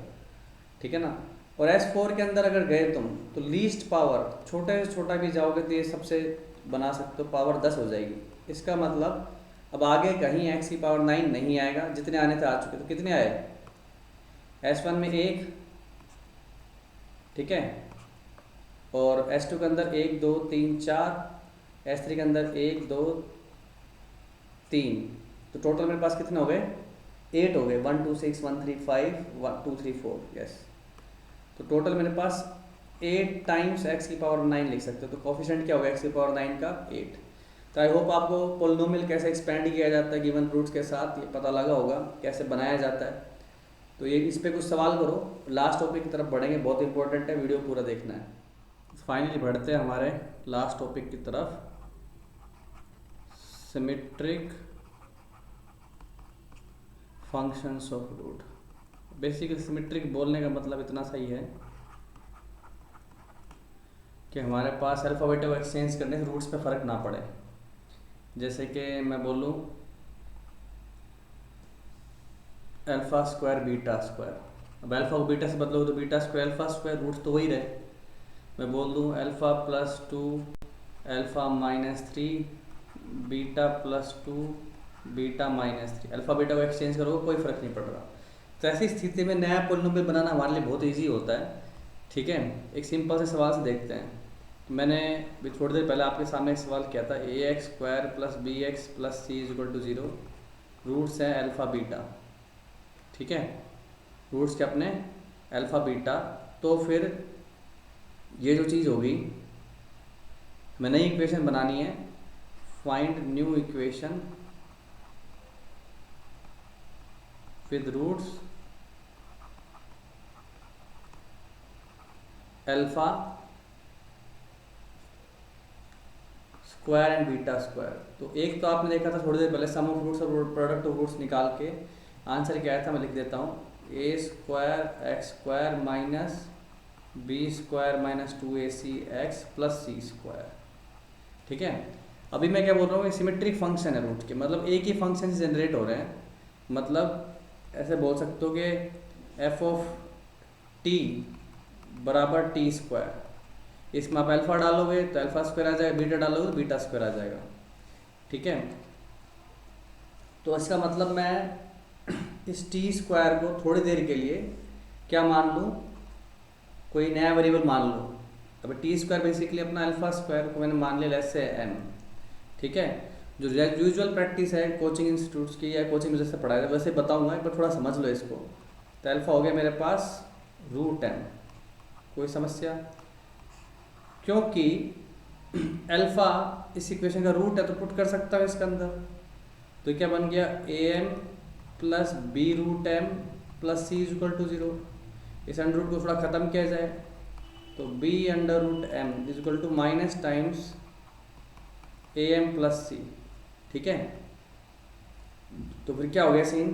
ठीक है ना। और S4 के अंदर अगर गए तुम तो लीस्ट पावर छोटे से छोटा भी जाओगे तो ये सबसे बना सकते हो, पावर 10 हो जाएगी। इसका मतलब अब आगे कहीं x की पावर 9 नहीं आएगा, जितने आने थे आ चुके। तो कितने आए, S1 में 1, ठीक है, और S2 के अंदर 1 2 3 4, S3 के अंदर 1 2 3, तो टोटल मेरे पास कितने हो गए, 8 हो गए। 1 2 6 1 3 5 1 2 3 4, यस। तो टोटल मेरे पास 8 टाइम्स x की पावर 9 लिख सकते हो। तो कोफिशिएंट क्या होगा x की पावर 9 का, 8। तो आई होप आपको पोलिनोमियल कैसे एक्सपेंड किया जाता है गिवन रूट्स के साथ ये पता लगा होगा, कैसे बनाया जाता है। तो ये इस पे कुछ सवाल करो, लास्ट टॉपिक की तरफ बढ़ेंगे, बहुत इंपॉर्टेंट है, वीडियो पूरा देखना है। फाइनली बढ़ते हैं हमारे लास्ट टॉपिक की तरफ, symmetric functions of root. Basically symmetric बोलने का मतलब इतना सही है कि हमारे पास अल्फ़ाबेट को एक्सचेंज करने से रूट्स पे फ़र्क ना पड़े। जैसे कि मैं बोलूँ अल्फ़ा स्क्वायर बीटा स्क्वायर, अब अल्फ़ा को बीटा से बदलोगे तो beta square alpha square, roots तो वही रहे। मैं बोल दूँ alpha plus 2 alpha minus 3 beta plus 2 beta minus 3, alpha beta को एक्सचेंज करोगे कोई फ़र्क नहीं पड़ रहा। तो ऐसी स्थिति में नया पोलिनोमियल बनाना हमारे लिए बहुत ईजी होता है, ठीक है। एक सिंपल से सवाल से देखते हैं। मैंने भी थोड़ी देर पहले आपके सामने एक सवाल किया था, a x square plus B x plus C is equal to 0, roots हैं अल्फ़ा बीटा, ठीक है, रूट्स के अपने अल्फ़ा बीटा। तो फिर ये जो चीज़ होगी, हमें नई इक्वेशन बनानी है, find new equation with roots alpha square and beta square. तो एक तो आपने देखा था थोड़ी देर पहले, सम ऑफ रूट्स और प्रोडक्ट ऑफ रूट्स निकाल के आंसर क्या आया था, मैं लिख देता हूँ, a square x square minus B square minus 2ac x plus c square, ठीक है। अभी मैं क्या बोल रहा हूँ, सिमेट्रिक फंक्शन है रूट के, मतलब एक ही फंक्शन से जनरेट हो रहे हैं। मतलब ऐसे बोल सकते हो कि एफ ऑफ टी बराबर टी स्क्वायर, इसमें आप अल्फ़ा डालोगे तो अल्फ़ा स्क्वायर आ जाएगा, बीटा डालोगे तो बीटा स्क्वायर आ जाएगा, ठीक है। तो इसका मतलब मैं इस टी स्क्वायर को थोड़ी देर के लिए क्या मान लूँ, कोई नया वेरिएबल मान लो। अब टी स्क्वायर बेसिकली अपना अल्फ़ा स्क्वायर को मैंने मान लिया लेट्स से एम, ठीक है। जो यूजुअल प्रैक्टिस है कोचिंग इंस्टीट्यूट्स की या कोचिंग में जैसे पढ़ाया वैसे बताऊंगा, एक बार थोड़ा समझ लो इसको। तो अल्फ़ा हो गया मेरे पास रूट एम, कोई समस्या, क्योंकि अल्फ़ा इस इक्वेशन का रूट है तो पुट कर सकता हूँ इसके अंदर। तो क्या बन गया, a m plus b root m plus C is equal to 0। इस अंडर रूट को थोड़ा ख़त्म किया जाए तो b under root m is equal to minus times a m plus c. ठीक है, तो फिर क्या हो गया सीन,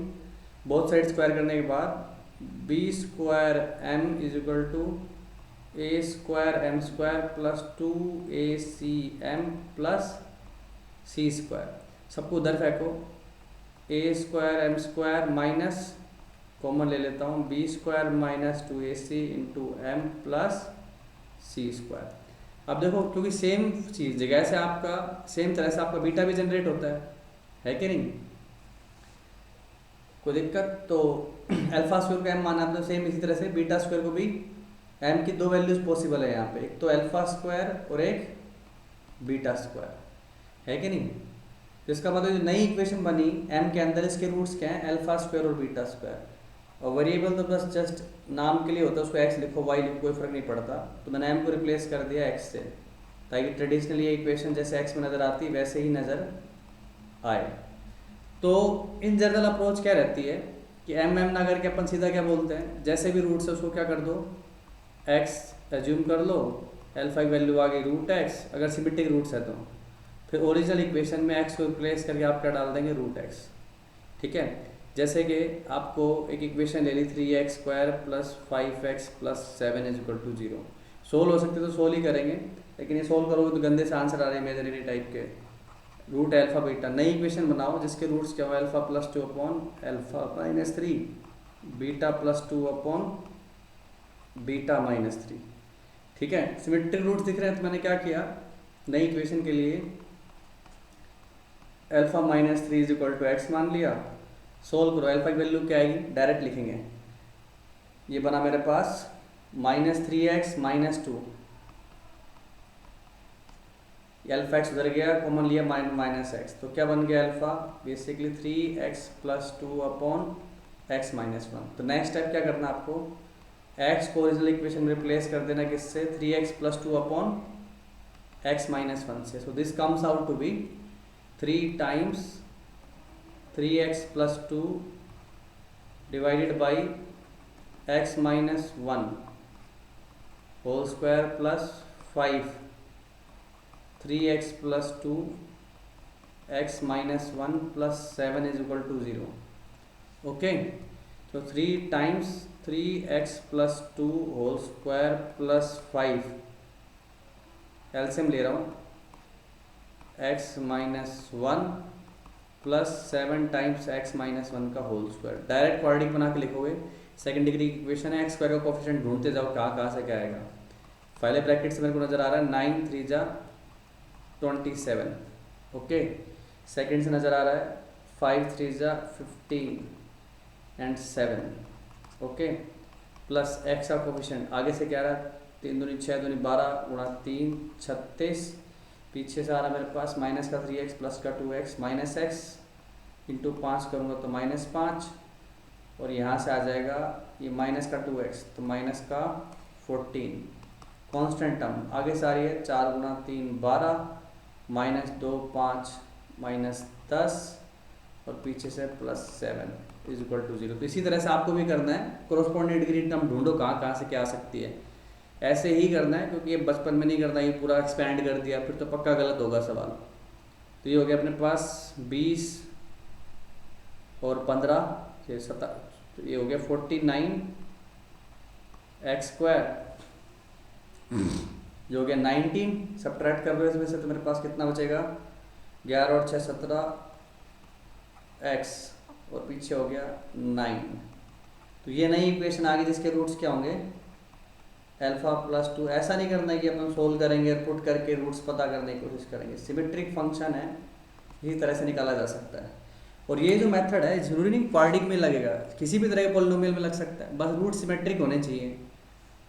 बोथ साइड स्क्वायर करने के बाद b square m is equal to a square m square plus 2ac m plus c square. सबको उधर फेंको, a square m square minus common ले लेता हूँ b square minus 2ac into m plus c square. अब देखो क्योंकि सेम चीज़ जगह से आपका सेम तरह से आपका बीटा भी जनरेट होता है कि नहीं, कोई दिक्कत। तो अल्फा स्क्वायर का एम माना तो सेम इसी तरह से बीटा स्क्वायर को भी एम की दो वैल्यूज पॉसिबल है यहाँ पे, एक तो अल्फा स्क्वायर और एक बीटा स्क्वायर, है कि नहीं। तो इसका मतलब जो नई इक्वेशन बनी एम के अंदर इसके रूट्स क्या हैं, अल्फा स्क्वायर और बीटा स्क्वायर। और वेरिएबल तो बस जस्ट नाम के लिए होता है, उसको एक्स लिखो वाई लिखो कोई फर्क नहीं पड़ता। तो मैंने एम को रिप्लेस कर दिया एक्स से, ताकि ट्रेडिशनली ये इक्वेशन जैसे एक्स में नज़र आती है वैसे ही नज़र आए। तो इन जनरल अप्रोच क्या रहती है कि एम ना करके अपन सीधा क्या बोलते हैं, जैसे भी रूट्स है उसको क्या कर दो, एक्स एज्यूम कर लो, अल्फा की वैल्यू आ गई रूट एक्स, अगर सिमेट्रिक रूट्स है तो फिर ओरिजिनल इक्वेशन में एक्स को रिप्लेस करके आप क्या डाल देंगे, रूट एक्स। ठीक है, जैसे कि आपको एक इक्वेशन ले ली 3x square plus 5x plus 7 is equal to 0। Solve हो सकते तो सोल्व ही करेंगे, लेकिन ये सोल्व करोगे तो गंदे से आंसर आ रहे हैं इमेजिनरी टाइप के। रूट अल्फा बीटा, नई इक्वेशन बनाओ जिसके रूट्स क्या हो, alpha plus 2 upon alpha minus 3, beta plus 2 upon beta minus 3। ठीक है, सिमेट्रिक रूट्स दिख रहे हैं तो मैंने क्या किया, नई इक्वेशन के लिए alpha minus 3 is equal to x मान लिया। सोल्व करो, अल्फा की वैल्यू क्या आएगी, डायरेक्ट लिखेंगे। ये बना मेरे पास minus 3x minus 2, alpha x उधर गया कॉमन लिया माइनस एक्स, तो क्या बन गया alpha, basically 3x plus 2 upon x minus 1। तो नेक्स्ट स्टेप क्या करना आपको, एक्स को ओरिजिनल इक्वेशन में रिप्लेस कर देना किससे, 3x plus 2 upon x minus 1 से। So this comes out to be 3 times 3x plus 2 divided by x minus 1 whole square plus 5 3x plus 2 x minus 1 plus 7 is equal to 0। Okay, तो 3 times 3x plus 2 whole square plus 5, LCM ले रहा हूँ, x minus 1 plus 7 times x minus 1 का होल स्क्वायर। डायरेक्ट क्वाड्रेटिक बना के लिखोगे, सेकंड डिग्री की इक्वेशन है, एक्स स्क्वायर का कोफिशिएंट ढूंढते जाओ कहाँ से क्या आएगा। पहले ब्रैकेट से मेरे को नज़र आ रहा है 9 3 जा 27, ओके। सेकंड से नज़र आ रहा है 5 3 जा 15 एंड 7, ओके, प्लस एक्स का कोफिशिएंट आगे से क्या रहा है, 3 दूनी 6 दूनी 12 गुणा 3 36, पीछे से आ रहा मेरे पास माइनस का 3x प्लस का 2x माइनस एक्स इंटू 5 करूँगा तो माइनस 5, और यहाँ से आ जाएगा ये माइनस का 2x तो माइनस का 14। कांस्टेंट टर्म आगे से आ रही है 4 गुणा 3 12 माइनस 2 5 माइनस 10 और पीछे से प्लस 7 इज इक्वल टू 0। तो इसी तरह से आपको भी करना है, कोरोस्पोंडिंग डिग्री टर्म ढूंढो कहाँ से क्या आ सकती है, ऐसे ही करना है, क्योंकि ये बचपन में नहीं करना, ये पूरा एक्सपैंड कर दिया फिर तो पक्का गलत होगा सवाल। तो ये हो गया अपने पास 20 और 15 ये 7, तो ये हो गया 49 एक्स स्क्वायर, जो हो गया 19, सब्ट्रैक्ट कर रहे हो इसमें से तो मेरे पास कितना बचेगा, 11 और 6 17 एक्स और पीछे हो गया 9। तो ये नई इक्वेशन आ गई जिसके रूट्स क्या होंगे, अल्फा प्लस 2। ऐसा नहीं करना है कि अपन सोल्व करेंगे पुट करके रूट्स पता करने की कोशिश करेंगे, सिमेट्रिक फंक्शन है, इसी तरह से निकाला जा सकता है। और ये जो मेथड है जरूरी नहीं क्वाड्रेटिक में लगेगा, किसी भी तरह के पॉलिनोमियल में लग सकता है, बस रूट सिमेट्रिक होने चाहिए।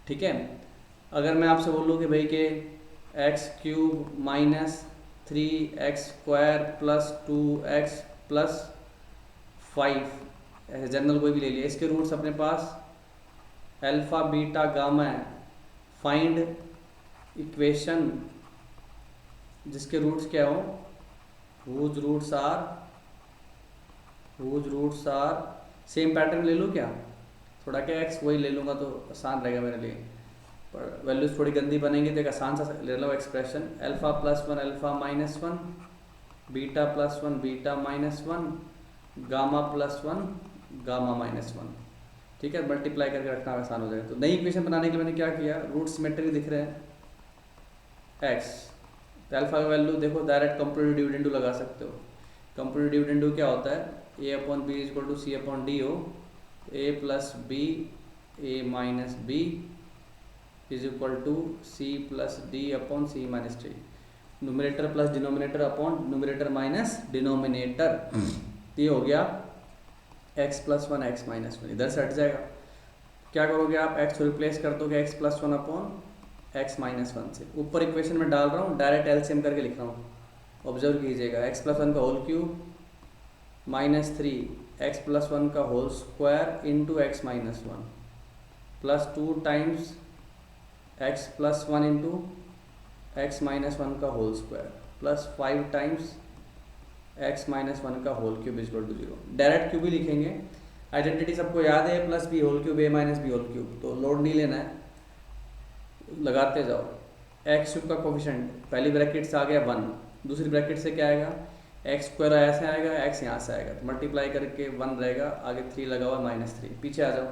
ठीक है, अगर मैं आपसे बोलूँ कि भाई के x cube minus 3x square plus 2x plus 5, ऐसे जनरल कोई भी ले लिया, इसके रूट्स अपने पास अल्फा बीटा गामा है, फाइंड इक्वेशन जिसके रूट्स क्या हो, whose roots are same pattern ले लो क्या, थोड़ा क्या एक्स वही ले लूँगा तो आसान रहेगा मेरे लिए, पर वैल्यूज थोड़ी गंदी बनेंगी तो एक आसान सा ले लो expression, alpha plus one alpha minus one, beta plus one beta minus one, gamma plus one gamma minus one. ठीक है, मल्टीप्लाई करके रखना आसान हो जाएगा। तो नई इक्वेशन बनाने के लिए मैंने क्या किया, रूट सिमेट्री दिख रहे हैं एक्स, तो अल्फा का वैल्यू देखो डायरेक्ट कंप्यूटेड डिविडेंडो लगा सकते हो। कंप्यूटेड डिविडेंडो क्या होता है, a upon b is equal to c upon d हो, a plus B a minus b is equal to c plus d upon c minus d, numerator plus denominator upon numerator minus denominator. ये हो गया x plus one x minus one, इधर से हट जाएगा। क्या करोगे आप, x को रिप्लेस कर दोगे x plus one upon x minus one से। ऊपर इक्वेशन में डाल रहा हूँ, डायरेक्ट एलसीएम करके लिख रहा हूँ, ऑब्जर्व कीजिएगा। x प्लस वन का whole cube minus three x plus one का whole square into x minus one plus two times x plus one into x minus one का whole square plus five times x minus one का whole cube is equal to zero. Direct cube ही लिखेंगे, आइडेंटिटी सबको याद है, plus B whole cube a minus b whole cube, तो लोड नहीं लेना है, लगाते जाओ। एक्स क्यूब का कोफिशिएंट पहली ब्रैकेट से आ गया वन, दूसरी ब्रैकेट से क्या आएगा, एक्स स्क्वायर ऐसे आएगा, एक्स यहाँ से आएगा, तो मल्टीप्लाई करके वन रहेगा, आगे थ्री लगा हुआ माइनस थ्री, पीछे आ जाओ,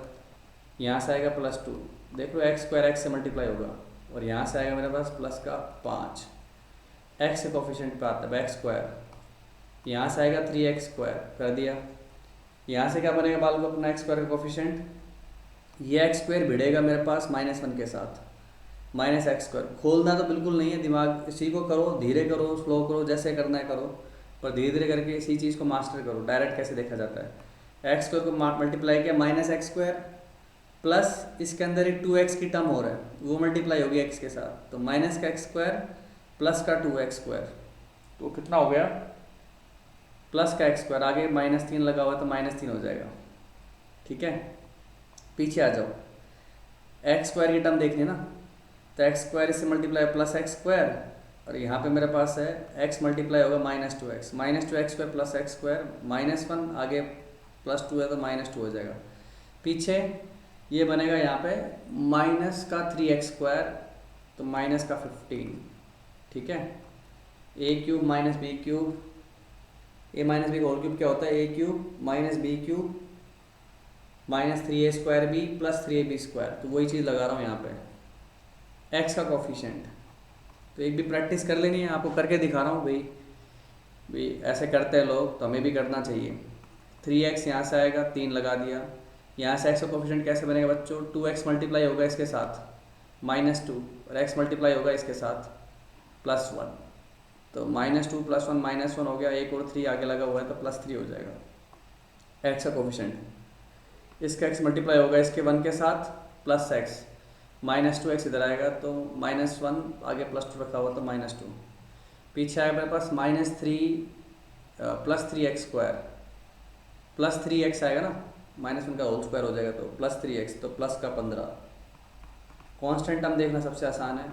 यहाँ से आएगा प्लस टू, देख लो एक्स स्क्वायर एक्स से मल्टीप्लाई होगा, और यहाँ से आएगा मेरे पास प्लस का पाँच, एक्स के कोफिशिएंट पे आता है एक्स स्क्वायर, यहाँ से आएगा थ्री एक्स स्क्वायर कर दिया, यहाँ से क्या बनेगा बाल को अपना एक्स स्क्वायर का कोफिशिएंट, ये एक्स स्क्वायर भिड़ेगा मेरे पास माइनस वन के साथ, माइनस एक्स स्क्वायर। खोलना तो बिल्कुल नहीं है, दिमाग इसी को करो, धीरे करो स्लो करो, जैसे करना है करो, पर धीरे धीरे करके इसी चीज़ को मास्टर करो। डायरेक्ट कैसे देखा जाता है, एक्स स्क्वायर को मल्टीप्लाई किया माइनस एक्स स्क्वायर प्लस इसके अंदर एक टू एक्स की टर्म हो रहा है, वो मल्टीप्लाई होगी एक्स के साथ, तो माइनस का एक्स स्क्वायर प्लस का टू एक्स स्क्वायर, तो कितना हो गया प्लस का एक्स स्क्वायर, आगे माइनस तीन लगा हुआ तो माइनस तीन हो जाएगा। ठीक है, पीछे आ जाओ, एक्स स्क्वायर की टर्म देखनी ना, तो एक्स स्क्वायर इससे मल्टीप्लाई प्लस एक्स स्क्वायर, और यहाँ पे मेरे पास है एक्स मल्टीप्लाई होगा minus two x square plus x square minus one, आगे प्लस टू है तो माइनस टू हो जाएगा, पीछे ये बनेगा यहाँ पे माइनस का थ्री एक्स स्क्वायर, तो माइनस का 15। ठीक है, a cube minus B cube, a minus b का होल क्यूब क्या होता है, a cube minus B cube minus three a square b plus three a b square, तो वही चीज़ लगा रहा हूँ यहाँ पे, एक्स का कोफिशिएंट। तो एक भी प्रैक्टिस कर लेनी है, आपको करके दिखा रहा हूँ भाई ऐसे करते हैं लोग, तो हमें भी करना चाहिए। थ्री एक्स यहाँ से आएगा, तीन लगा दिया, यहाँ से एक्स का कोफिशिएंट कैसे बनेगा बच्चों, टू एक्स मल्टीप्लाई होगा इसके साथ माइनस टू, और एक्स मल्टीप्लाई होगा इसके साथ प्लस वन, तो minus two plus one minus one हो गया, एक और थ्री आगे लगा हुआ है तो प्लस थ्री हो जाएगा एक्स का कोफिशिएंट। इसका एक्स मल्टीप्लाई होगा इसके वन के साथ plus x, minus two x इधर आएगा तो माइनस वन, आगे प्लस टू रखा हुआ तो माइनस टू, पीछे आएगा मेरे पास minus three plus three x square, plus three x आएगा ना, माइनस वन का होल स्क्वायर हो जाएगा तो प्लस थ्री एक्स, तो प्लस का 15। कॉन्स्टेंट टर्म देखना सबसे आसान है,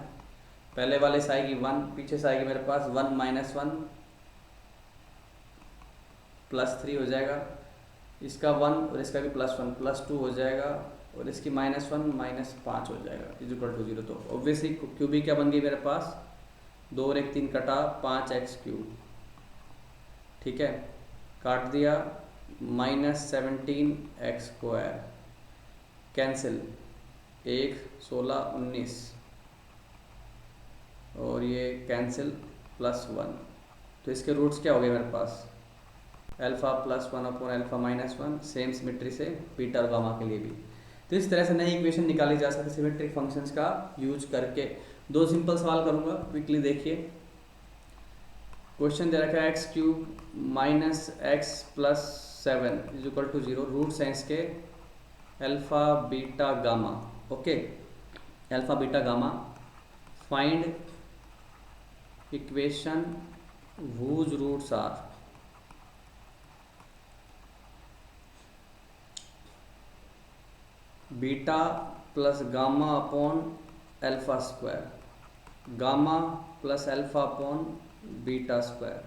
पहले वाले से आएगी वन, पीछे से आएगी मेरे पास one minus one plus three हो जाएगा, इसका वन और इसका भी प्लस वन प्लस टू हो जाएगा, और इसकी माइनस वन माइनस पाँच हो जाएगा इज इक्वल टू जीरो। तो ऑब्वियसली क्यूबी क्या बन गई मेरे पास, दो और एक तीन कटा, पाँच एक्स क्यूब। ठीक है, काट दिया, माइनस 17 एक्स स्क्वायर कैंसिल, एक 16 19, और ये कैंसिल प्लस वन, तो इसके रूट्स क्या हो गए मेरे पास, alpha plus one upon alpha minus one, same symmetry से बीटा और गामा के लिए भी। तो इस तरह से नई इक्वेशन निकाली जा सकती है सिमेट्रिक फंक्शंस का यूज करके। दो सिंपल सवाल करूँगा, क्विकली देखिए। क्वेश्चन दे रखा है x cube minus x plus seven is equal to zero, roots हैं इसके alpha beta gamma. Okay, alpha beta gamma, find equation whose roots are beta plus gamma upon alpha square, gamma plus alpha upon beta square,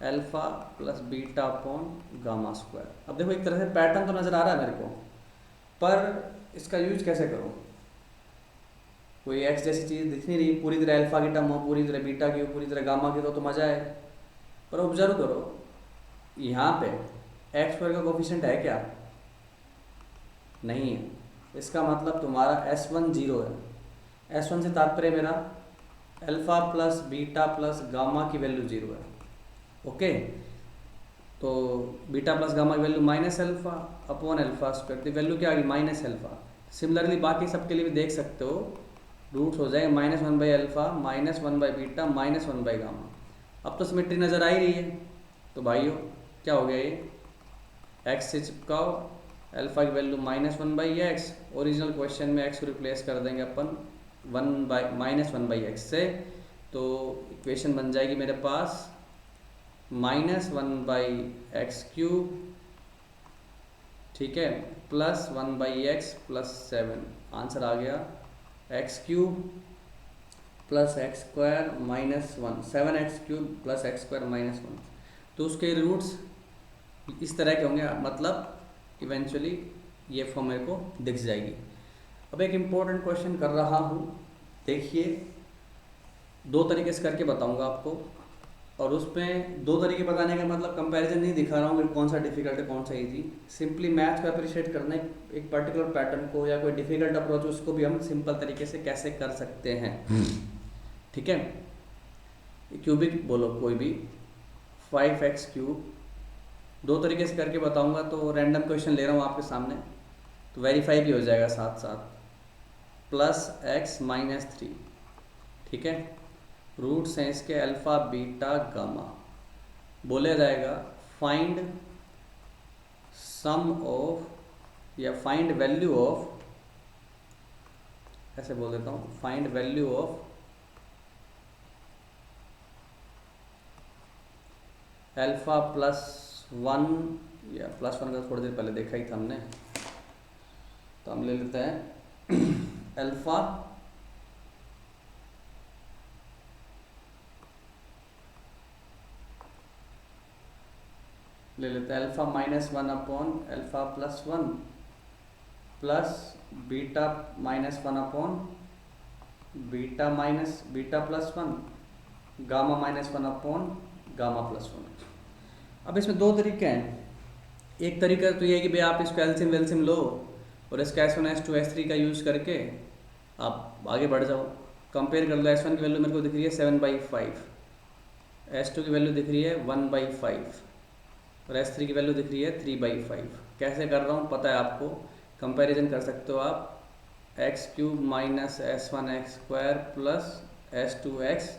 alpha plus beta upon gamma square. अब देखो एक तरह से पैटर्न तो नज़र आ रहा है मेरे को, पर इसका यूज कैसे करूँ? कोई एक्स जैसी चीज़ दिख नहीं रही, पूरी तरह अल्फा की टर्म हो, पूरी तरह बीटा की हो, पूरी तरह गामा की, तो मज़ा है। पर ऑब्जर्व करो, यहाँ पे एक्स स्क्वायर का कोफिशिएंट है क्या? नहीं है। इसका मतलब तुम्हारा S1 जीरो है। S1 से तात्पर्य मेरा alpha plus beta plus gamma की वैल्यू जीरो है। ओके, तो बीटा प्लस गामा की value minus alpha upon alpha square, तो वैल्यू क्या आ गई? Minus alpha. सिमिलरली बाकी सबके लिए भी देख सकते हो, रूट्स हो जाएंगे minus one by alpha minus one by beta minus one by gamma. अब तो सिमेट्री नज़र आ ही रही है। तो भाइयों क्या हो गया, ये एक्स से चिपकाओ, अल्फा की value minus one by x, original question में एक्स को रिप्लेस कर देंगे अपन one by minus one by x से, तो इक्वेशन बन जाएगी मेरे पास minus one by x cube, ठीक है, plus one by x plus seven. Answer आ गया x cube plus x square minus one, seven x cube plus x square minus one. तो उसके रूट्स इस तरह के होंगे, मतलब इवेंचुअली ये फॉर्म मेरे को दिख जाएगी। अब एक इम्पोर्टेंट क्वेश्चन कर रहा हूँ, देखिए, दो तरीके से करके बताऊँगा आपको, और उसमें दो तरीके बताने का मतलब कंपैरिजन नहीं दिखा रहा हूँ कि कौन सा डिफिकल्ट है कौन सा इजी। सिंपली मैथ को अप्रिशिएट करना है, एक पर्टिकुलर पैटर्न को या कोई डिफिकल्ट अप्रोच उसको भी हम सिंपल तरीके से कैसे कर सकते हैं। ठीक है, क्यूबिक बोलो कोई भी, 5x क्यूब, दो तरीके से करके बताऊंगा, तो रैंडम क्वेश्चन ले रहा हूँ आपके सामने, तो वेरीफाई भी हो जाएगा साथ साथ, प्लस x माइनस थ्री, ठीक है, रूट्स हैं इसके अल्फ़ा बीटा गामा। बोला जाएगा फाइंड सम ऑफ या फाइंड वैल्यू ऑफ, ऐसे बोल देता हूँ, find value of alpha plus one, या प्लस वन का थोड़ी देर पहले देखा ही था हमने, तो हम ले लेते हैं अल्फ़ा ले लेते हैं alpha minus one upon alpha plus one plus beta minus one upon beta minus beta plus one, gamma minus one upon gamma plus one. अब इसमें दो तरीके हैं, एक तरीका तो ये है कि भाई आप इसको एलसिम वेलसिम लो और इसका S1 S2 S3 का यूज़ करके आप आगे बढ़ जाओ, कंपेयर कर लो। S1 की वैल्यू मेरे को दिख रही है 7/5, S2 की वैल्यू दिख रही है 1/5 और S3 की वैल्यू दिख रही है 3/5। कैसे कर रहा हूँ पता है आपको, कंपैरिजन कर सकते हो आप, x cube minus S1 x square plus S2 x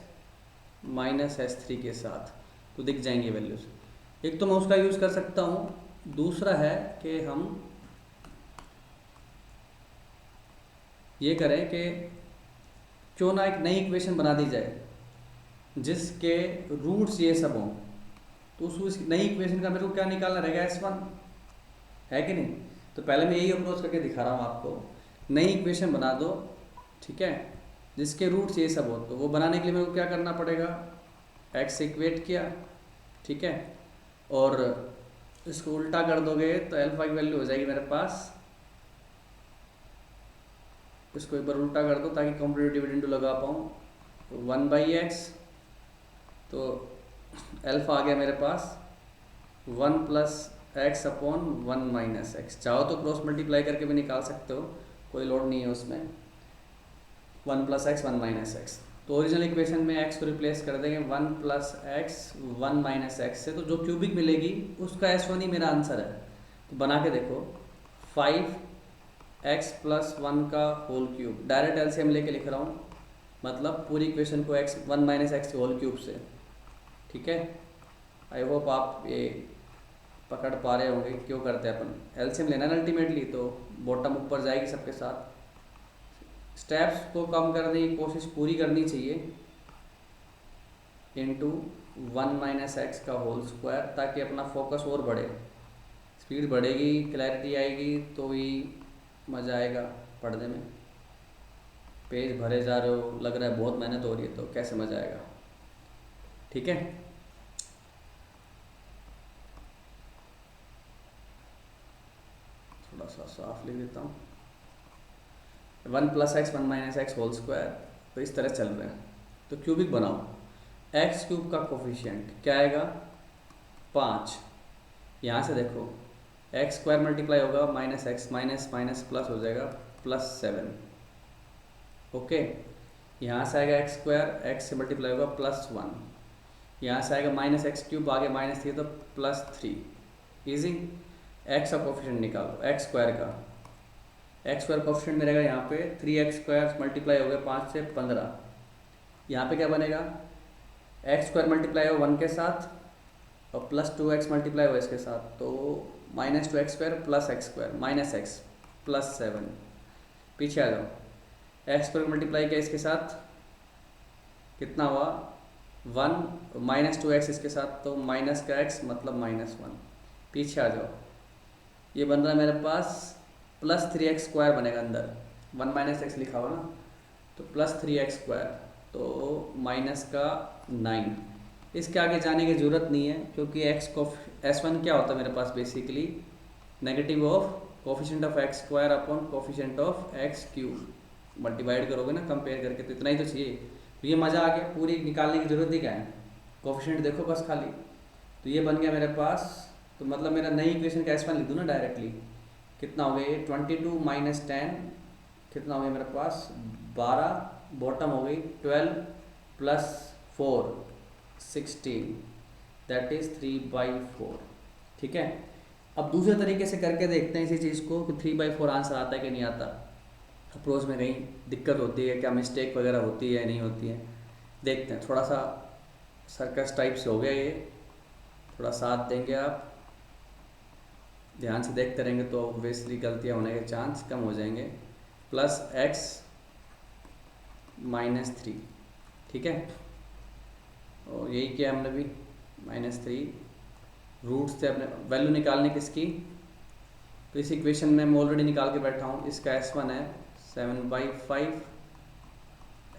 minus S3 के साथ, तो दिख जाएंगे वैल्यूज़। एक तो मैं उसका यूज़ कर सकता हूँ, दूसरा है कि हम ये करें कि क्यों ना एक नई इक्वेशन बना दी जाए जिसके रूट्स ये सब हों, तो उस नई इक्वेशन का मेरे को क्या निकालना रहेगा? S1 है कि नहीं? तो पहले मैं यही अप्रोच करके दिखा रहा हूँ आपको, नई इक्वेशन बना दो, ठीक है, जिसके रूट्स ये सब हो। तो वो बनाने के लिए मेरे को क्या करना पड़ेगा? x इक्वेट किया, ठीक है, और इसको उल्टा कर दोगे तो अल्फा की वैल्यू हो जाएगी मेरे पास, इसको एक बार उल्टा कर दो ताकि कॉम्प्लीट डिविडेंड लगा पाऊँ, 1/x, तो अल्फा आ गया मेरे पास 1 plus x upon 1 minus x. चाहो तो क्रॉस मल्टीप्लाई करके भी निकाल सकते हो, कोई लोड नहीं है उसमें, 1 प्लस एक्स 1 माइनस एक्स। तो ओरिजिनल इक्वेशन में x को रिप्लेस कर देंगे 1 प्लस एक्स 1 माइनस एक्स से, तो जो क्यूबिक मिलेगी उसका S1 ही मेरा आंसर है। तो बना के देखो, 5x प्लस 1 का होल क्यूब, डायरेक्ट एलसीएम लेके लिख रहा हूँ, मतलब पूरी इक्वेशन को x 1 माइनस एक्स के होल क्यूब से, ठीक है। आई होप आप ये पकड़ पा रहे होंगे क्यों करते हैं अपन, एलसीएम लेना है अल्टीमेटली, तो बॉटम ऊपर जाएगी सबके साथ। स्टेप्स को कम करने की कोशिश पूरी करनी चाहिए, इनटू 1 माइनस एक्स का होल स्क्वायर, ताकि अपना फोकस और बढ़े, स्पीड बढ़ेगी, क्लैरिटी आएगी, तो ही मज़ा आएगा पढ़ने में। पेज भरे जा रहे हो, लग रहा है बहुत मेहनत हो रही है, तो कैसे मज़ा आएगा? ठीक है, थोड़ा सा साफ लिख देता हूँ, 1 + x 1 - x होल स्क्वायर, तो इस तरह चल रहे हैं। तो क्यूबिक बनाओ, एक्स क्यूब का कोफिशिएंट क्या आएगा 5, यहाँ से देखो एक्स स्क्वायर मल्टीप्लाई होगा minus x, minus minus plus हो जाएगा +7, ओके। यहाँ से आएगा एक्स स्क्वायर, एक्स से मल्टीप्लाई होगा +1, यहाँ से आएगा माइनस एक्स क्यूब, आगे माइनस थी तो +3, ईजी। एक्स का कोफिशिएंट निकालो, एक्स स्क्वायर का, एक्स स्क्वायर कोफिशिएंट में रहेगा यहाँ पे 3x स्क्वायर मल्टीप्लाई हो गया 5 से 15, यहाँ पे क्या बनेगा एक्स स्क्वायर मल्टीप्लाई हो 1 के साथ और +2x मल्टीप्लाई हो इसके साथ, तो -2x square + x square minus x +7। पीछे आ जाओ, एक्स स्क्वायर मल्टीप्लाई किया इसके साथ कितना हुआ 1, -2x इसके साथ तो माइनस का x मतलब -1। पीछे आ जाओ, ये बन रहा है मेरे पास +3x स्क्वायर बनेगा अंदर, 1 - x लिखा हुआ ना, तो +3x स्क्वायर तो -9। इसके आगे जाने की ज़रूरत नहीं है क्योंकि x को S1 क्या होता है मेरे पास basically negative of coefficient of x square upon coefficient of x cube, multiplied करोगे ना कंपेयर करके, तो इतना ही तो चाहिए। तो ये मज़ा आ गया, पूरी निकालने की ज़रूरत ही क्या है, कोफिशिएंट देखो बस खाली। तो ये बन गया मेरे पास, तो मतलब मेरा नई इक्वेशन का S1 लिख दूँ ना डायरेक्टली, कितना हो गया ये 22 - 10, कितना हो गया मेरे पास 12, बॉटम हो गई 12 + 4 16, दैट इज़ 3/4, ठीक है। अब दूसरे तरीके से करके देखते हैं इसी चीज़ को कि 3/4 आंसर आता है कि नहीं आता। अप्रोच में कहीं दिक्कत होती है क्या, मिस्टेक वगैरह होती है नहीं होती है, देखते हैं। थोड़ा सा सर्कस टाइप से हो गया ये, थोड़ा साथ देंगे आप, ध्यान से देखते रहेंगे तो ऑब्वियसली गलतियाँ होने के चांस कम हो जाएंगे। +x - 3, ठीक है, और यही किया हमने भी, -3 रूट्स थे अपने वैल्यू निकालने किसकी, तो इस इक्वेशन में मैं ऑलरेडी निकाल के बैठा हूँ। इसका S1 है 7/5,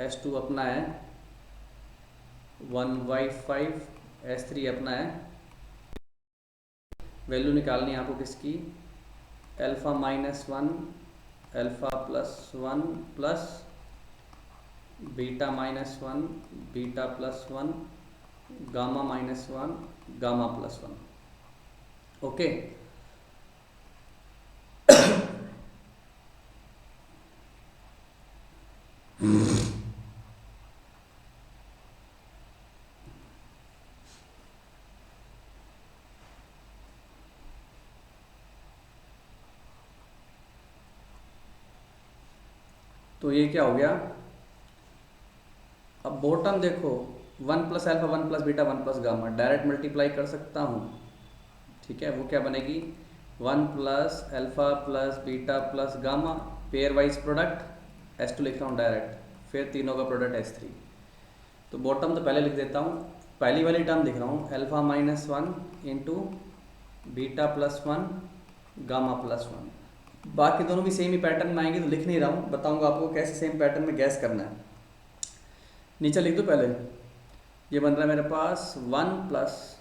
S2 अपना है 1/5, S3 अपना है, वैल्यू निकालनी है आपको किसकी, α - 1, α +1 plus beta -1, beta +1, gamma -1, gamma +1, okay. तो ये क्या हो गया, अब बॉटम देखो 1 + α 1 + बीटा 1 + गामा, डायरेक्ट मल्टीप्लाई कर सकता हूँ, ठीक है। वो क्या बनेगी 1 + α + beta + gamma, pair wise product S2 लिख रहा हूँ डायरेक्ट, फिर तीनों का प्रोडक्ट S3। तो बॉटम तो पहले लिख देता हूँ, पहली वाली टर्म लिख रहा हूँ α - 1 इंटू बीटा +1 गामा +1, बाकी दोनों भी सेम ही पैटर्न में आएंगे तो लिख नहीं रहा हूँ, बताऊँगा आपको कैसे सेम पैटर्न में गैस करना है। नीचे लिख दो पहले, ये बन रहा है मेरे पास 1 +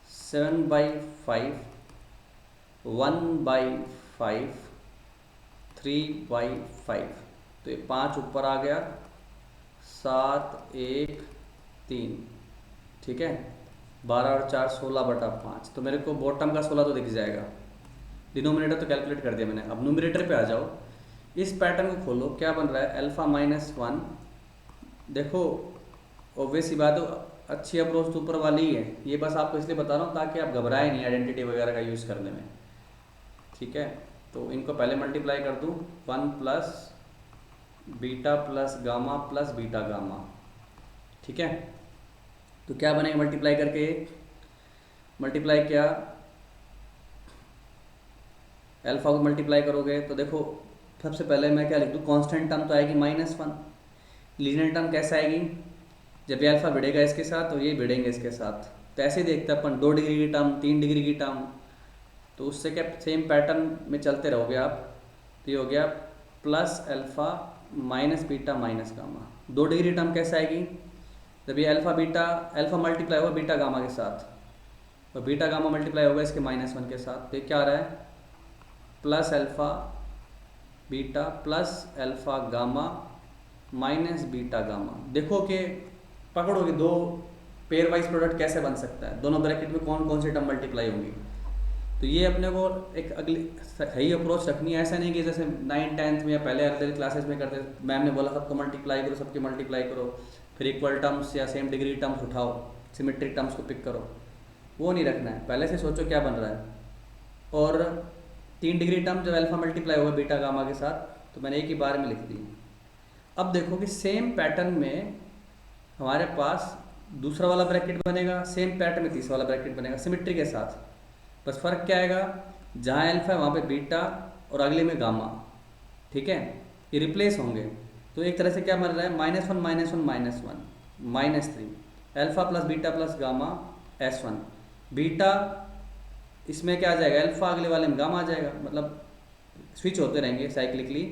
7/5, 1/5, 3/5, तो ये 5 ऊपर आ गया, 7 1 3, ठीक है, 12 और 4 16/5, तो मेरे को बॉटम का 16 तो दिख जाएगा। डिनोमिनेटर तो कैलकुलेट कर दिया मैंने, अब न्यूमरेटर पे आ जाओ, इस पैटर्न को खोलो, क्या बन रहा है α - 1, देखो ऑब्वियस ही बात है, अच्छी अप्रोच तो ऊपर वाली ही है, ये बस आपको इसलिए बता रहा हूँ ताकि आप घबराएं नहीं आइडेंटिटी वगैरह का यूज़ करने में, ठीक है। तो इनको पहले मल्टीप्लाई कर दूँ, 1 + बीटा + गामा + बीटा गामा, ठीक है। तो क्या बनेगा मल्टीप्लाई करके, मल्टीप्लाई किया अल्फा को मल्टीप्लाई करोगे तो देखो सबसे पहले मैं क्या लिख दूँ, कांस्टेंट टर्म तो आएगी -1, लीनियर टर्म कैसे आएगी, जब ये अल्फा भिड़ेगा इसके साथ और ये भिड़ेंगे इसके साथ, तो ऐसे देखते हैं अपन 2 डिग्री की टर्म, 3 डिग्री की टर्म, तो उससे क्या सेम पैटर्न में चलते रहोगे आप। तो ये हो गया +α - बीटा - गामा, 2 डिग्री टर्म कैसे आएगी, जब ये अल्फा मल्टीप्लाई होगा बीटा गामा के साथ और बीटा गामा मल्टीप्लाई होगा इसके -1 के साथ, तो ये क्या आ रहा है plus alpha beta plus alpha gamma minus beta gamma. देखो कि पकड़ोगे दो पेयर वाइज प्रोडक्ट कैसे बन सकता है, दोनों ब्रैकेट में कौन कौन सी टर्म मल्टीप्लाई होंगी। तो ये अपने को एक अगली सही अप्रोच रखनी है। ऐसा नहीं कि जैसे 9th 10th में या पहले अर्धर क्लासेस में करते, मैम ने बोला सबको मल्टीप्लाई करो, सबके मल्टीप्लाई करो, फिर इक्वल टर्म्स या सेम डिग्री टर्म्स उठाओ, सिमेट्रिक टर्म्स को पिक करो। वो नहीं रखना है, पहले से सोचो क्या बन रहा है। और 3 डिग्री टर्म जब अल्फा मल्टीप्लाई होगा बीटा गामा के साथ, तो मैंने एक ही बार में लिख दी। अब देखो कि सेम पैटर्न में हमारे पास दूसरा वाला ब्रैकेट बनेगा, सेम पैटर्न में तीसरा वाला ब्रैकेट बनेगा सिमेट्री के साथ। बस फ़र्क क्या आएगा, जहाँ अल्फा है वहाँ पे बीटा और अगले में गामा, ठीक है, ये रिप्लेस होंगे। तो एक तरह से क्या बन रहा है, -1 -1 -1 -3 alpha plus beta plus gamma S1। Beta इसमें क्या आ जाएगा, अल्फा अगले वाले में गामा आ जाएगा, मतलब स्विच होते रहेंगे साइक्लिकली।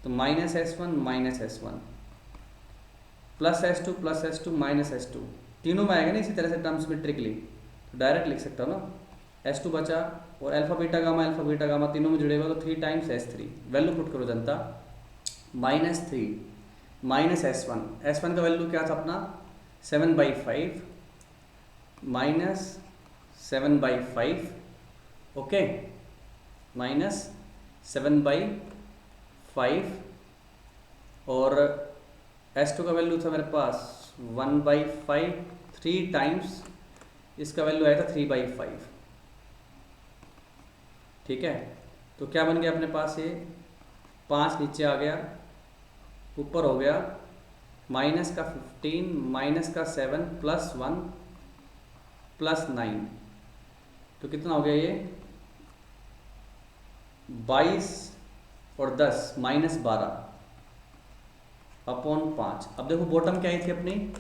तो -S1 plus S2 minus S2 तीनों में आएगा ना इसी तरह से टर्म सिमेट्रिकली। तो डायरेक्ट लिख सकता हूँ ना, S2 बचा और अल्फा बीटा गामा तीनों में जुड़ेगा तो 3 टाइम्स S3। वैल्यू पुट करो जनता, -3 माइनस S1 का वैल्यू क्या था अपना 7/5 -7/5, ओके, -7/5। और S2 का वैल्यू था मेरे पास 1/5, 3 टाइम्स इसका वैल्यू आया था 3/5, ठीक है। तो क्या बन गया अपने पास, ये 5 नीचे आ गया, ऊपर हो गया माइनस का 15 माइनस का 7 प्लस 1 प्लस 9। तो कितना हो गया ये 22 और 10 -12 अपॉन 5। अब देखो बॉटम क्या आई थी अपनी,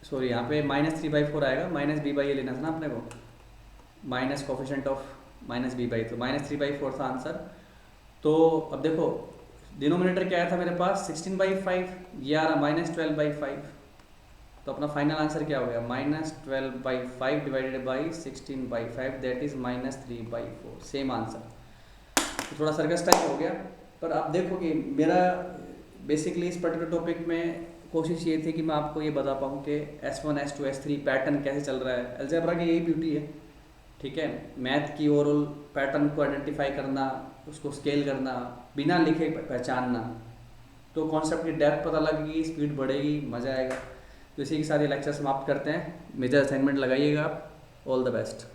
सॉरी यहाँ पे -3/4 आएगा, -b/a लेना था ना अपने को, माइनस कोफिशिएंट ऑफ -b/, तो -3/4 था आंसर। तो अब देखो डिनोमिनेटर क्या आया था मेरे पास 16/5, ये आ रहा -12/5। तो अपना फाइनल आंसर क्या हो गया, -12/5 divided by 16/5 that is -3/4, same answer. तो थोड़ा सर्कस टाइप हो गया, पर आप देखो कि मेरा बेसिकली इस पर्टिकुलर टॉपिक में कोशिश ये थी कि मैं आपको ये बता पाऊँ कि S1 S2 S3 पैटर्न कैसे चल रहा है। अलजेब्रा की यही ब्यूटी है, ठीक है, मैथ की ओवरऑल पैटर्न को आइडेंटिफाई करना, उसको स्केल करना, बिना लिखे पहचानना, तो कॉन्सेप्ट की डेप्थ पता लगेगी, स्पीड बढ़ेगी, मज़ा आएगा। तो इसी के साथ ये लेक्चर समाप्त करते हैं। मेजर असाइनमेंट लगाइएगा आप। All the best.